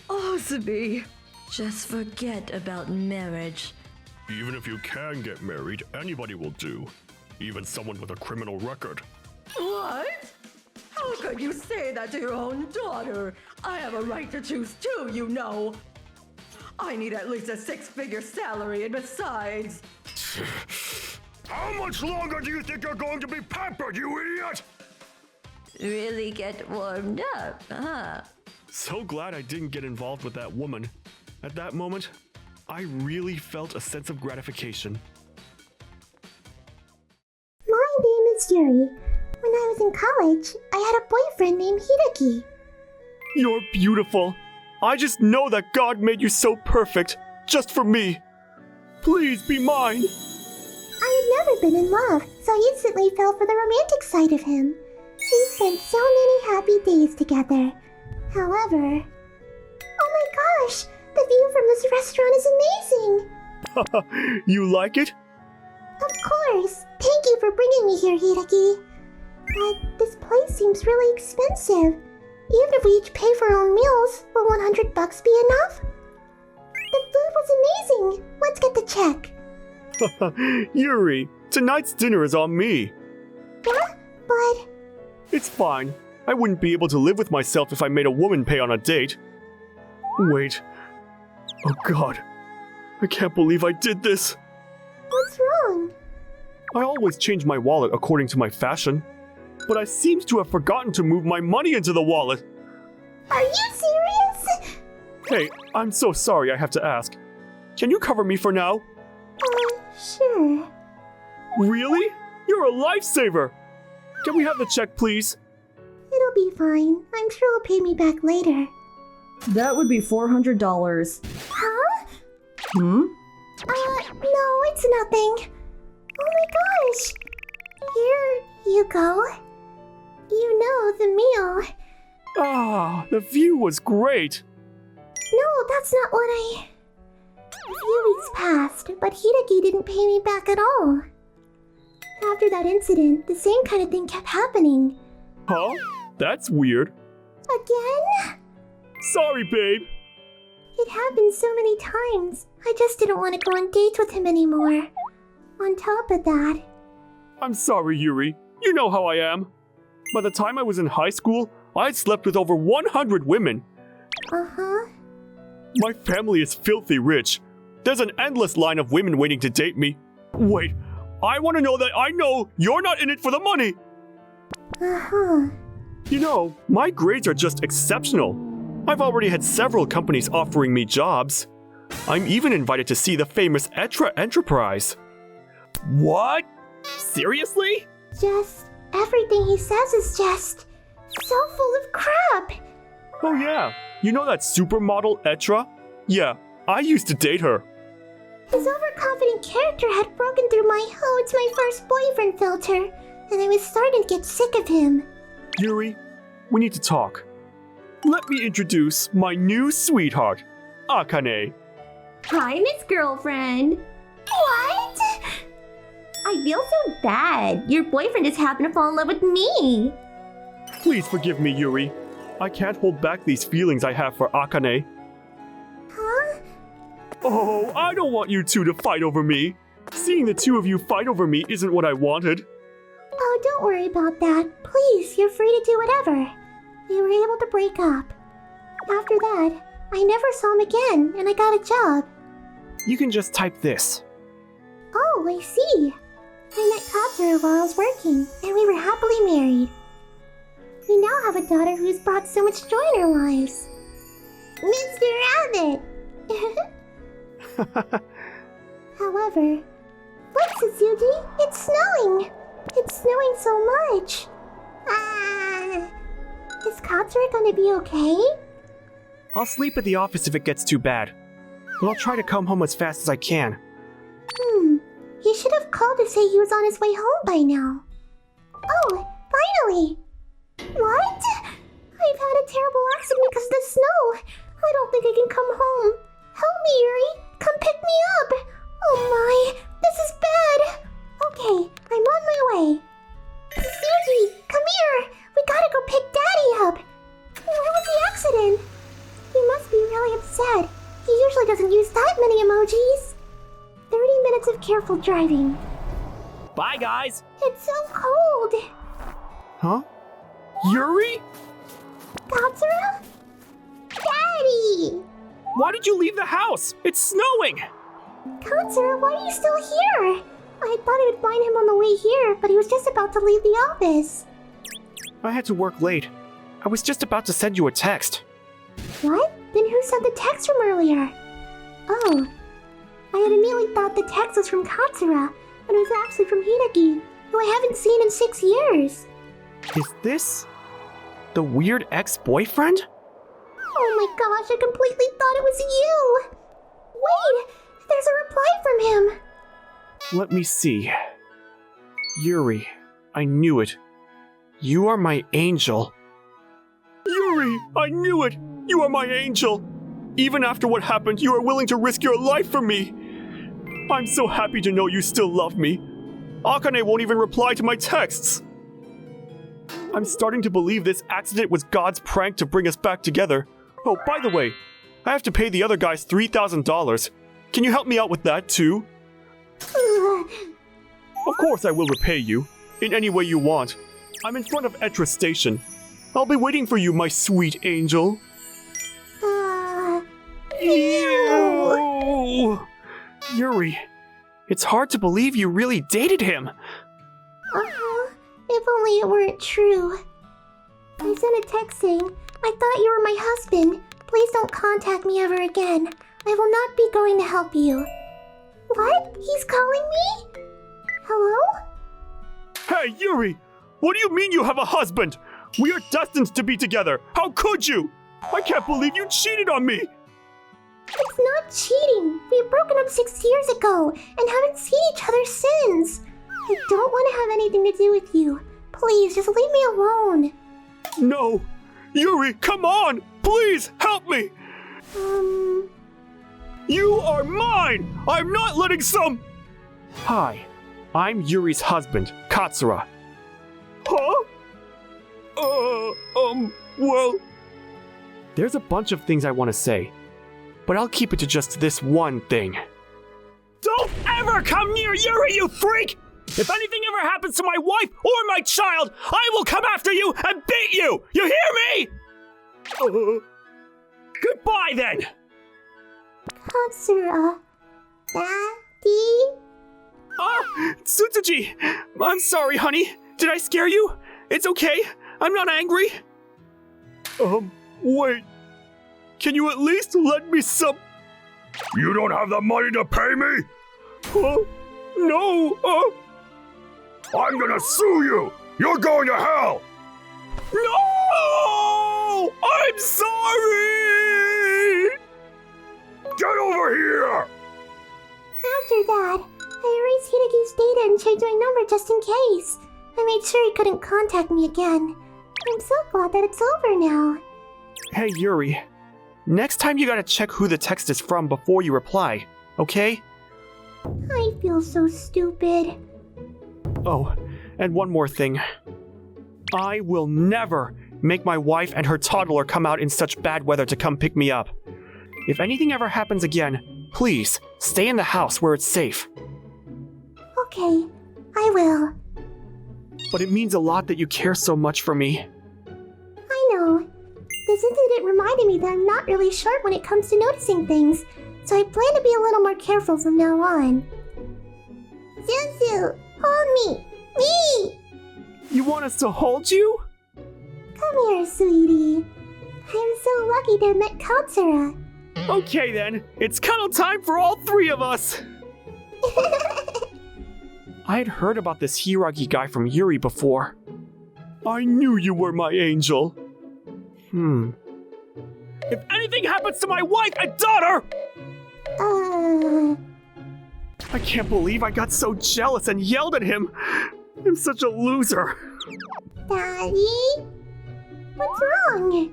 Azumi! Just forget about marriage. Even if you can get married, anybody will do. Even someone with a criminal record. What? How could you say that to your own daughter? I have a right to choose too, you know. I need at least a six-figure salary, and besides... How much longer do you think you're going to be pampered, you idiot? Really get warmed up, huh? So glad I didn't get involved with that woman. At that moment, I really felt a sense of gratification. My name is Yuri. When I was in college, I had a boyfriend named Hideki. You're beautiful. I just know that God made you so perfect, just for me. Please be mine. I had never been in love, so I instantly fell for the romantic side of him. We spent so many happy days together. However... Oh my gosh! The view from this restaurant is amazing! You like it? Of course! Thank you for bringing me here, Hideki. But this place seems really expensive. Even if we each pay for our own meals, will 100 bucks be enough? The food was amazing. Let's get the check. Yuri, tonight's dinner is on me. What? But... It's fine. I wouldn't be able to live with myself if I made a woman pay on a date. Wait. Oh god. I can't believe I did this. What's wrong? I always change my wallet according to my fashion. But I seemed to have forgotten to move my money into the wallet. Are you serious? Hey, I'm so sorry I have to ask. Can you cover me for now? Sure. Really? You're a lifesaver! Can we have the check, please? It'll be fine. I'm sure he'll pay me back later. That would be $400. Huh? Hmm? No, it's nothing. Oh my gosh! Here you go. You know, the meal. Ah, the view was great. No, that's not what I... A few weeks passed, but Hideki didn't pay me back at all. After that incident, the same kind of thing kept happening. Huh? That's weird. Again? Sorry, babe. It happened so many times. I just didn't want to go on dates with him anymore. On top of that... I'm sorry, Yuri. You know how I am. By the time I was in high school, I'd slept with over 100 women. Uh-huh. My family is filthy rich. There's an endless line of women waiting to date me. Wait, I want to know that I know you're not in it for the money. Uh-huh. You know, my grades are just exceptional. I've already had several companies offering me jobs. I'm even invited to see the famous Etra enterprise. What? Seriously? Just... everything he says is just... so full of crap. Oh yeah, you know that supermodel Etra? Yeah, I used to date her. His overconfident character had broken through my "oh, it's my first boyfriend" filter, and I was starting to get sick of him. Yuri, we need to talk. Let me introduce my new sweetheart, Akane. Hi, Miss Girlfriend. What? I feel so bad. Your boyfriend just happened to fall in love with me. Please forgive me, Yuri. I can't hold back these feelings I have for Akane. Huh? Oh, I don't want you two to fight over me. Seeing the two of you fight over me isn't what I wanted. Oh, don't worry about that. Please, you're free to do whatever. We were able to break up. After that, I never saw him again, and I got a job. You can just type this. Oh, I see. I met Katsura while I was working, and we were happily married. We now have a daughter who's brought so much joy in our lives. Mr. Rabbit! However, look, Suzuki, it's snowing! It's snowing so much! Is Katsura gonna be okay? I'll sleep at the office if it gets too bad. But I'll try to come home as fast as I can. He should have called to say he was on his way home by now. Oh, finally! What? I've had a terrible accident because of the snow. I don't think I can come home. Help me, Yuri. Come pick me up. Oh my, this is bad. Okay, I'm on my way. Suzuki, come here. We gotta go pick Daddy up. Where was the accident? He must be really upset. He usually doesn't use that many emojis. 30 minutes of careful driving. Bye, guys! It's so cold. Huh? Yuri? Katsura? Daddy! Why did you leave the house? It's snowing! Katsura, why are you still here? I thought I would find him on the way here, but he was just about to leave the office. I had to work late. I was just about to send you a text. What? Then who sent the text from earlier? Oh. I had immediately thought the text was from Katsura, but it was actually from Hideki, who I haven't seen in 6 years. Is this the weird ex-boyfriend? Oh my gosh, I completely thought it was you! Wait, there's a reply from him! Let me see. Yuri, I knew it. You are my angel. Yuri, I knew it! You are my angel! Even after what happened, you are willing to risk your life for me! I'm so happy to know you still love me. Akane won't even reply to my texts. I'm starting to believe this accident was God's prank to bring us back together. Oh, by the way, I have to pay the other guys $3,000. Can you help me out with that too? Of course I will repay you, in any way you want. I'm in front of Etra Station. I'll be waiting for you, my sweet angel. Ew! Yuri, it's hard to believe you really dated him. If only it weren't true. I sent a text saying, I thought you were my husband. Please don't contact me ever again. I will not be going to help you. What? He's calling me? Hello? Hey, Yuri! What do you mean you have a husband? We are destined to be together. How could you? I can't believe you cheated on me. It's not cheating. We've broken up 6 years ago and haven't seen each other since. I don't want to have anything to do with you. Please, just leave me alone. No. Yuri, come on! Please, help me! You are mine! I'm not letting some... Hi, I'm Yuri's husband, Katsura. Huh? Well... There's a bunch of things I want to say, but I'll keep it to just this one thing. Don't ever come near Yuri, you freak! If anything ever happens to my wife or my child, I will come after you and beat you! You hear me? Goodbye then! Katsura. Daddy? Tsutsuji! I'm sorry, honey. Did I scare you? It's okay. I'm not angry. Wait. Can you at least lend me some... You don't have the money to pay me? No, I'm gonna sue you! You're going to hell! No! I'm sorry! Get over here! After that, I erased Hideku's data and changed my number just in case. I made sure he couldn't contact me again. I'm so glad that it's over now. Hey, Yuri. Next time you gotta check who the text is from before you reply, okay? I feel so stupid. Oh, and one more thing. I will never make my wife and her toddler come out in such bad weather to come pick me up. If anything ever happens again, please stay in the house where it's safe. Okay, I will. But it means a lot that you care so much for me. I know. This incident reminded me that I'm not really sharp when it comes to noticing things, so I plan to be a little more careful from now on. Zuzu, hold me! Me! You want us to hold you? Come here, sweetie. I'm so lucky to have met Katsura. Okay then, it's cuddle time for all three of us! I had heard about this Hiragi guy from Yuri before. I knew you were my angel. If anything happens to my wife and daughter! I can't believe I got so jealous and yelled at him. I'm such a loser. Daddy? What's wrong?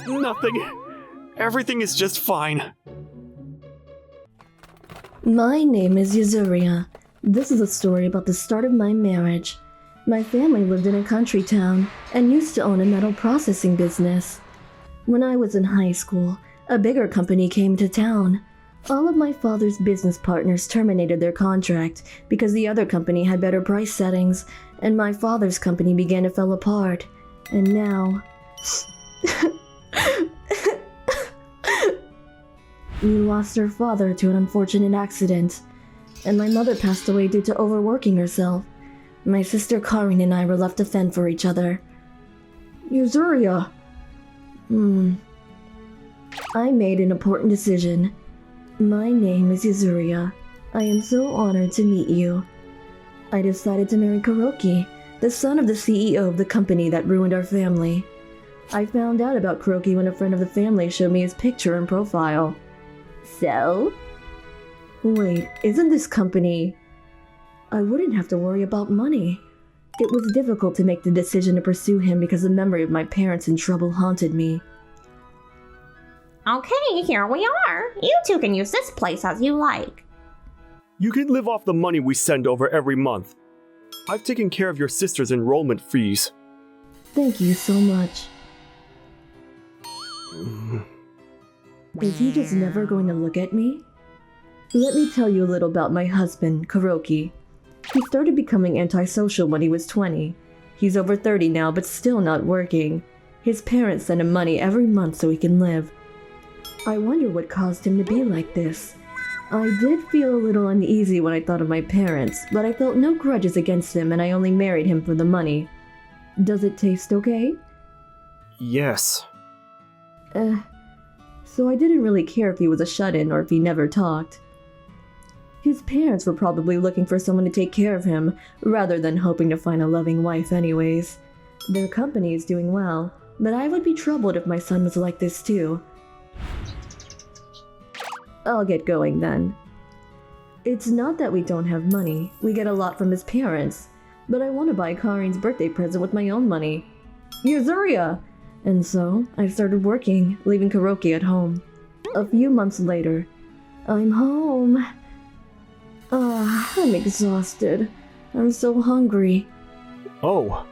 Nothing. Everything is just fine. My name is Yazuria. This is a story about the start of my marriage. My family lived in a country town and used to own a metal processing business. When I was in high school, a bigger company came to town. All of my father's business partners terminated their contract because the other company had better price settings, and my father's company began to fall apart. And now... we lost our father to an unfortunate accident, and my mother passed away due to overworking herself. My sister Karin and I were left to fend for each other. Yazuria. I made an important decision. My name is Yazuria. I am so honored to meet you. I decided to marry Kuroki, the son of the CEO of the company that ruined our family. I found out about Kuroki when a friend of the family showed me his picture and profile. So? Wait, isn't this company... I wouldn't have to worry about money. It was difficult to make the decision to pursue him because the memory of my parents in trouble haunted me. Okay, here we are. You two can use this place as you like. You can live off the money we send over every month. I've taken care of your sister's enrollment fees. Thank you so much. Is he just never going to look at me? Let me tell you a little about my husband, Kuroki. He started becoming antisocial when he was 20. He's over 30 now, but still not working. His parents send him money every month so he can live. I wonder what caused him to be like this. I did feel a little uneasy when I thought of my parents, but I felt no grudges against him and I only married him for the money. Does it taste okay? Yes. So I didn't really care if he was a shut-in or if he never talked. His parents were probably looking for someone to take care of him, rather than hoping to find a loving wife anyways. Their company is doing well, but I would be troubled if my son was like this too. I'll get going then. It's not that we don't have money, we get a lot from his parents, but I want to buy Karin's birthday present with my own money. Yuzuria! And so, I started working, leaving Kuroki at home. A few months later, I'm home. I'm exhausted. I'm so hungry. Oh.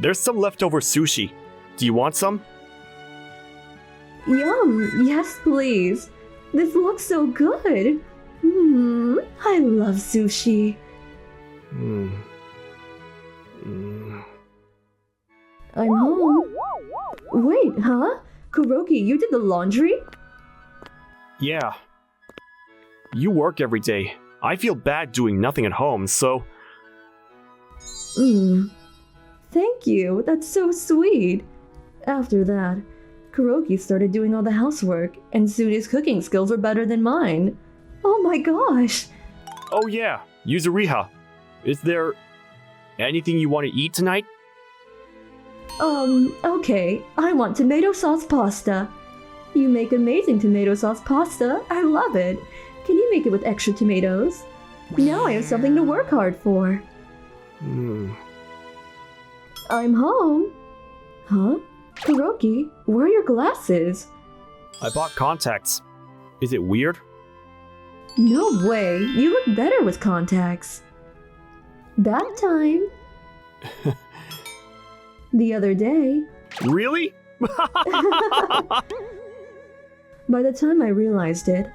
There's some leftover sushi. Do you want some? Yum! Yes, please. This looks so good. I love sushi. I'm home. Wait, huh? Kuroki, you did the laundry? Yeah. You work every day. I feel bad doing nothing at home, so... Thank you, that's so sweet. After that, Kuroki started doing all the housework, and soon his cooking skills were better than mine. Oh my gosh! Oh yeah, Yuzuriha. Is there anything you want to eat tonight? Okay. I want tomato sauce pasta. You make amazing tomato sauce pasta. I love it. Can you make it with extra tomatoes? Now I have something to work hard for. I'm home. Huh? Kuroki, where are your glasses? I bought contacts. Is it weird? No way. You look better with contacts. Bath time. The other day... Really? By the time I realized it,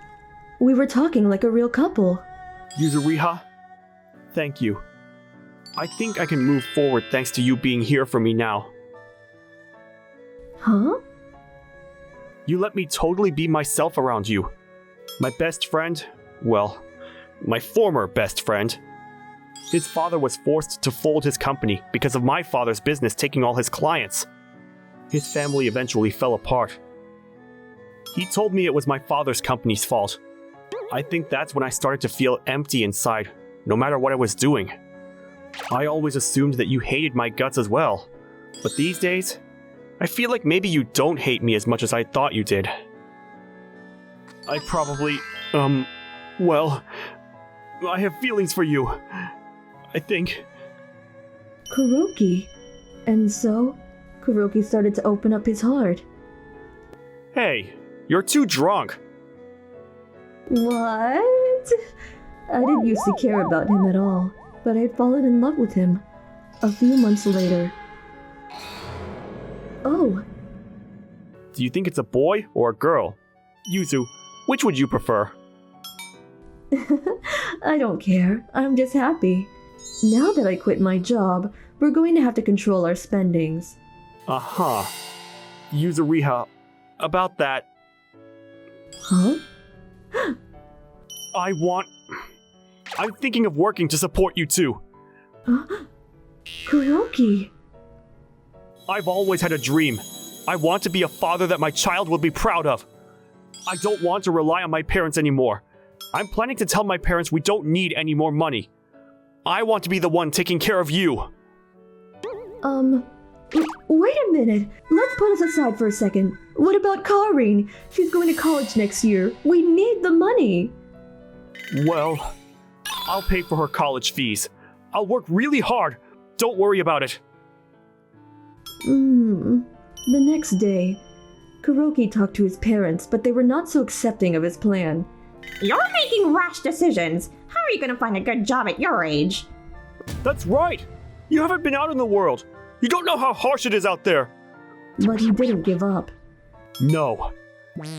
we were talking like a real couple. Yuzuriha, thank you. I think I can move forward thanks to you being here for me now. Huh? You let me totally be myself around you. My best friend, well, my former best friend. His father was forced to fold his company because of my father's business taking all his clients. His family eventually fell apart. He told me it was my father's company's fault. I think that's when I started to feel empty inside, no matter what I was doing. I always assumed that you hated my guts as well. But these days, I feel like maybe you don't hate me as much as I thought you did. I probably, well, I have feelings for you. I think. Kuroki. And so, Kuroki started to open up his heart. Hey, you're too drunk. What? I didn't used to care about him at all, but I had fallen in love with him. A few months later. Oh. Do you think it's a boy or a girl? Yuzu, which would you prefer? I don't care. I'm just happy. Now that I quit my job, we're going to have to control our spendings. Uh-huh. Yuzuriha, about that... Huh? I'm thinking of working to support you too. Kuroki. I've always had a dream. I want to be a father that my child will be proud of. I don't want to rely on my parents anymore. I'm planning to tell my parents we don't need any more money. I want to be the one taking care of you. Wait a minute. Let's put us aside for a second. What about Karin? She's going to college next year. We need the money. Well, I'll pay for her college fees. I'll work really hard. Don't worry about it. The next day, Kuroki talked to his parents, but they were not so accepting of his plan. You're making rash decisions. How are you going to find a good job at your age? That's right. You haven't been out in the world. You don't know how harsh it is out there! But he didn't give up. No.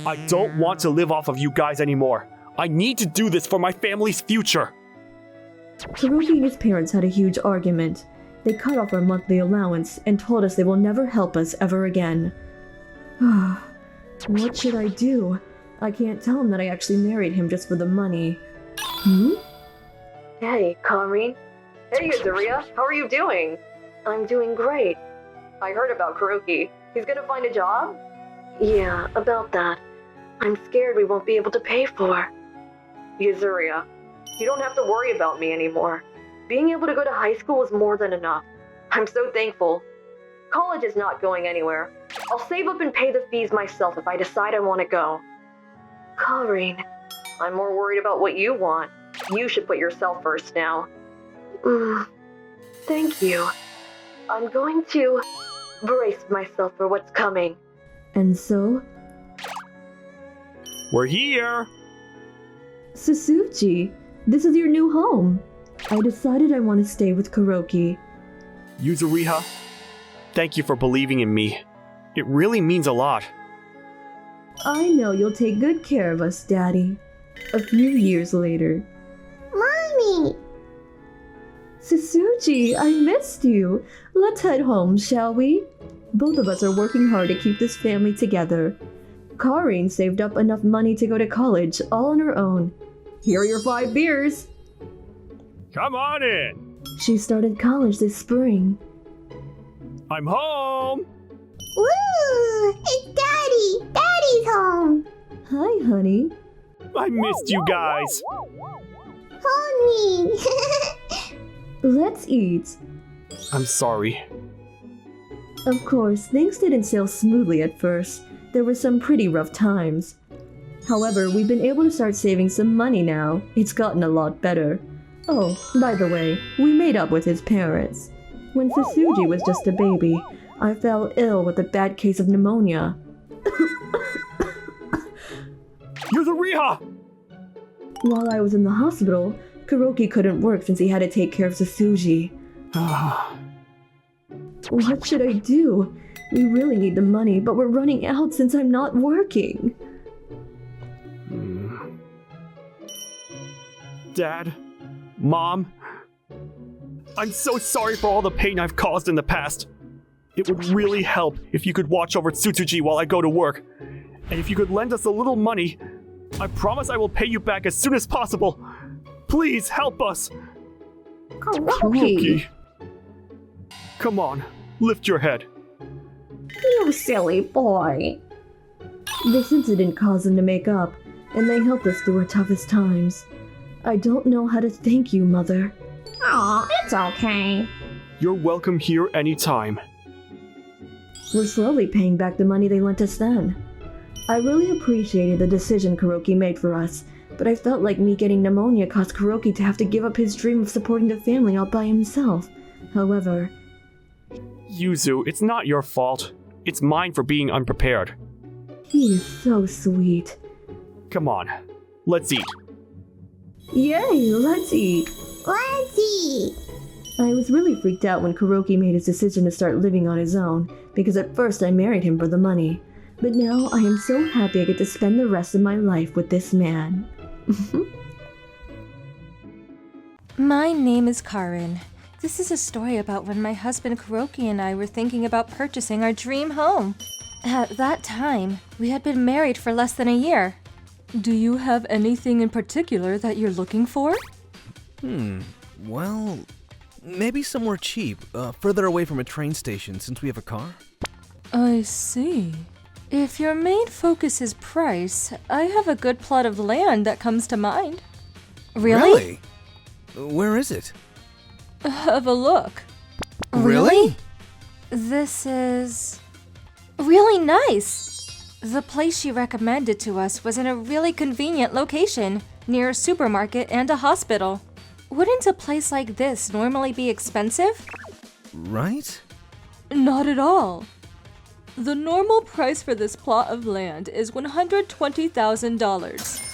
I don't want to live off of you guys anymore. I need to do this for my family's future. Kuroki and his parents had a huge argument. They cut off our monthly allowance and told us they will never help us ever again. What should I do? I can't tell him that I actually married him just for the money. Hey, Conreen. Hey, Azuria. How are you doing? I'm doing great. I heard about Kuroki. He's gonna find a job? Yeah, about that. I'm scared we won't be able to pay for. Azuria, you don't have to worry about me anymore. Being able to go to high school is more than enough. I'm so thankful. College is not going anywhere. I'll save up and pay the fees myself if I decide I want to go. Conreen, I'm more worried about what you want. You should put yourself first now. Thank you. I'm going to brace myself for what's coming. And so? We're here! Sasuchi, this is your new home. I decided I want to stay with Kuroki. Yuzuriha, thank you for believing in me. It really means a lot. I know you'll take good care of us, Daddy. A few years later. Mommy! Sasuchi, I missed you. Let's head home, shall we? Both of us are working hard to keep this family together. Kareen saved up enough money to go to college all on her own. Here are your 5 beers. Come on in! She started college this spring. I'm home! Woo! It's Daddy! Daddy's home! Hi, honey. I missed you guys! Hold me! Let's eat. I'm sorry. Of course, things didn't sail smoothly at first. There were some pretty rough times. However, we've been able to start saving some money now. It's gotten a lot better. Oh, by the way, we made up with his parents. When Sasuji was just a baby, I fell ill with a bad case of pneumonia. Yuzuriha! While I was in the hospital, Kuroki couldn't work since he had to take care of Sasuji. What should I do? We really need the money, but we're running out since I'm not working. Dad? Mom? I'm so sorry for all the pain I've caused in the past. It would really help if you could watch over Tsutsuji while I go to work. And if you could lend us a little money, I promise I will pay you back as soon as possible. Please help us. Kuroki! Come on, lift your head. You silly boy. This incident caused them to make up, and they helped us through our toughest times. I don't know how to thank you, Mother. Aw, it's okay. You're welcome here anytime. We're slowly paying back the money they lent us then. I really appreciated the decision Kuroki made for us, but I felt like me getting pneumonia caused Kuroki to have to give up his dream of supporting the family all by himself. However... Yuzu, it's not your fault. It's mine for being unprepared. He is so sweet. Come on, let's eat. Yay, let's eat! Let's eat! I was really freaked out when Kuroki made his decision to start living on his own, because at first I married him for the money. But now I am so happy I get to spend the rest of my life with this man. My name is Karin. This is a story about when my husband Kuroki and I were thinking about purchasing our dream home. At that time, we had been married for less than a year. Do you have anything in particular that you're looking for? Well, maybe somewhere cheap, further away from a train station since we have a car. I see. If your main focus is price, I have a good plot of land that comes to mind. Really? Where is it? Have a look. Really? This is really nice. The place she recommended to us was in a really convenient location, near a supermarket and a hospital. Wouldn't a place like this normally be expensive? Right? Not at all. The normal price for this plot of land is $120,000.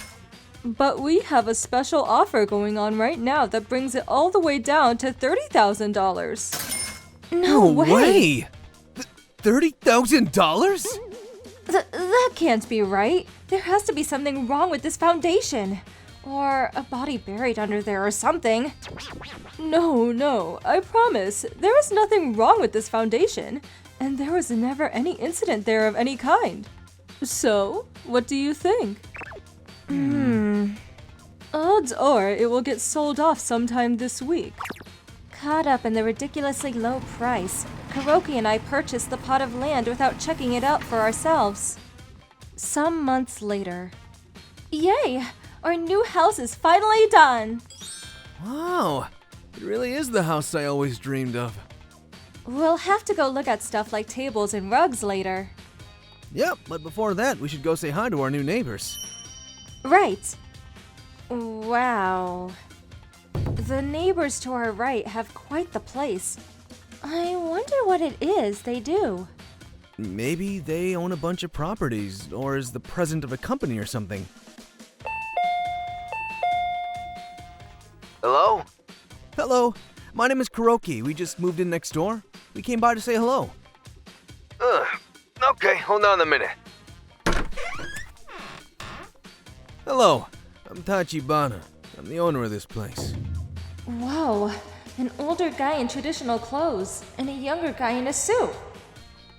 But we have a special offer going on right now that brings it all the way down to $30,000. No way! $30,000? That can't be right. There has to be something wrong with this foundation. Or a body buried under there or something. No, I promise. There is nothing wrong with this foundation. And there was never any incident there of any kind. So, what do you think? Odds are it will get sold off sometime this week. Caught up in the ridiculously low price, Kuroki and I purchased the plot of land without checking it out for ourselves. Some months later. Yay! Our new house is finally done! Wow, it really is the house I always dreamed of. We'll have to go look at stuff like tables and rugs later. Yep, but before that, we should go say hi to our new neighbors. Right. Wow. The neighbors to our right have quite the place. I wonder what it is they do. Maybe they own a bunch of properties, or is the president of a company or something. Hello? Hello, my name is Kuroki. We just moved in next door. We came by to say hello. Okay, hold on a minute. Hello, I'm Tachibana. I'm the owner of this place. Whoa, an older guy in traditional clothes and a younger guy in a suit.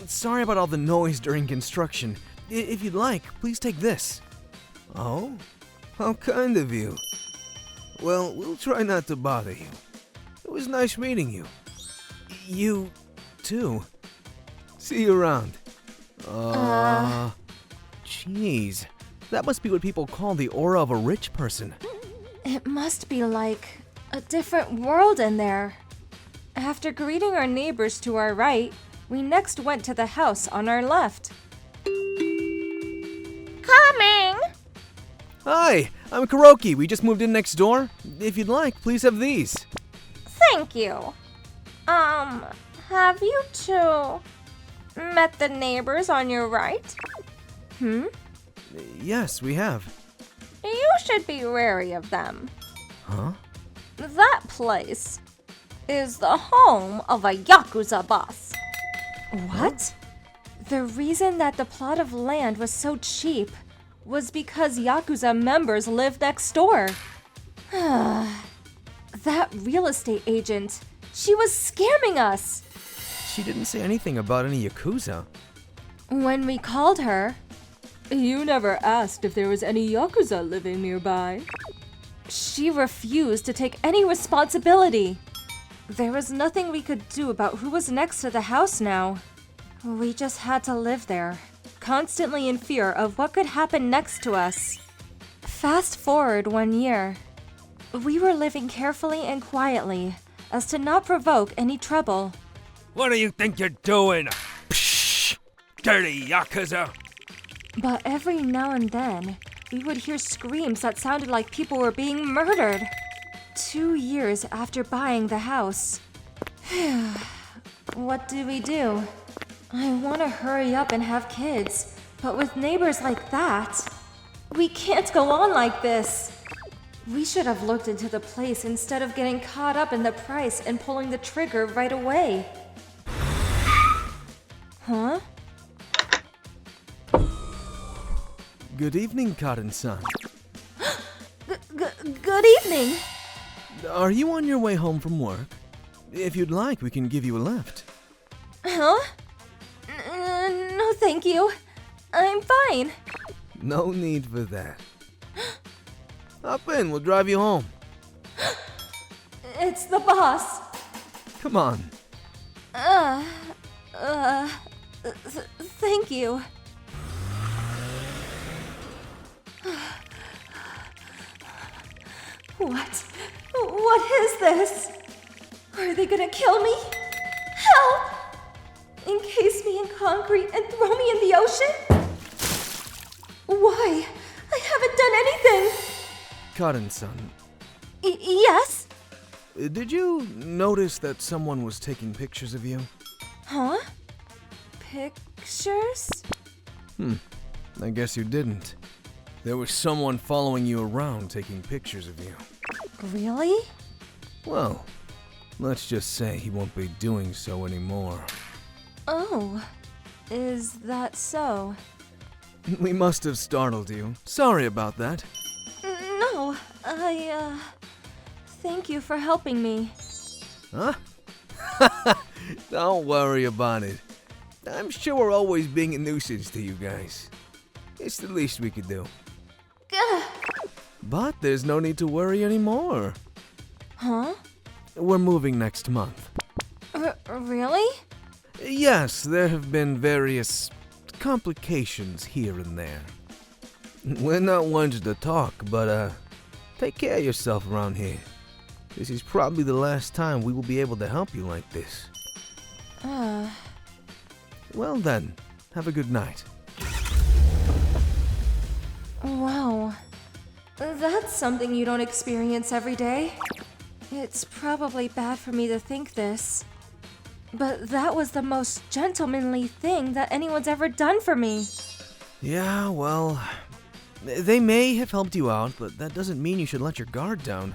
Sorry about all the noise during construction. If you'd like, please take this. Oh? How kind of you. Well, we'll try not to bother you. It was nice meeting you. You, too. See you around. Jeez. That must be what people call the aura of a rich person. It must be like a different world in there. After greeting our neighbors to our right, we next went to the house on our left. Coming! Hi, I'm Kuroki. We just moved in next door. If you'd like, please have these. Thank you. Have you two met the neighbors on your right? Yes, we have. You should be wary of them. Huh? That place is the home of a Yakuza boss. What? The reason that the plot of land was so cheap was because Yakuza members lived next door. That real estate agent, she was scamming us. She didn't say anything about any Yakuza. When we called her, you never asked if there was any Yakuza living nearby. She refused to take any responsibility. There was nothing we could do about who was next to the house now. We just had to live there, constantly in fear of what could happen next to us. Fast forward 1 year. We were living carefully and quietly, as to not provoke any trouble. What do you think you're doing? Psh! Dirty Yakuza! But every now and then, we would hear screams that sounded like people were being murdered. 2 years after buying the house. What do we do? I want to hurry up and have kids, but with neighbors like that, we can't go on like this. We should have looked into the place instead of getting caught up in the price and pulling the trigger right away. Huh? Good evening, Karen-san. Good evening. Are you on your way home from work? If you'd like, we can give you a lift. Huh? No, thank you. I'm fine. No need for that. Hop in, we'll drive you home. It's the boss. Come on. Thank you. What is this? Are they gonna kill me? Help! Encase me in concrete and throw me in the ocean? Why? I haven't done anything! Karen-san. Yes? Did you notice that someone was taking pictures of you? Huh? Pictures? I guess you didn't. There was someone following you around taking pictures of you. Really? Well, Let's just say he won't be doing so anymore. Oh, is that so? We must have startled you. Sorry about that. No, thank you for helping me. Huh? Don't worry about it. I'm sure we're always being a nuisance to you guys. It's the least we could do. But there's no need to worry anymore. Huh? We're moving next month. Really? Yes, there have been various complications here and there. We're not ones to talk, but take care of yourself around here. This is probably the last time we will be able to help you like this. Well then, have a good night. Wow. That's something you don't experience every day. It's probably bad for me to think this, but that was the most gentlemanly thing that anyone's ever done for me. Yeah, well, they may have helped you out, but that doesn't mean you should let your guard down.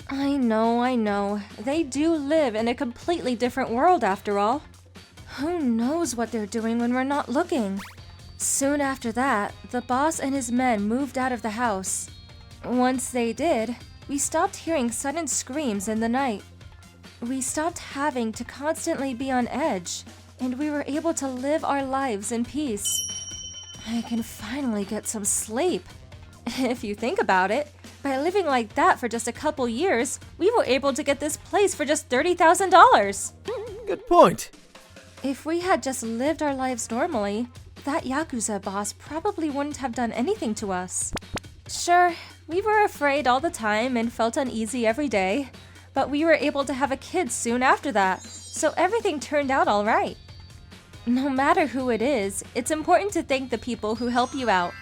I know. They do live in a completely different world after all. Who knows what they're doing when we're not looking? Soon after that, the boss and his men moved out of the house. Once they did, we stopped hearing sudden screams in the night. We stopped having to constantly be on edge, and we were able to live our lives in peace. I can finally get some sleep. If you think about it, by living like that for just a couple years, we were able to get this place for just $30,000. Good point. If we had just lived our lives normally, that Yakuza boss probably wouldn't have done anything to us. Sure, we were afraid all the time and felt uneasy every day, but we were able to have a kid soon after that, so everything turned out all right. No matter who it is, it's important to thank the people who help you out.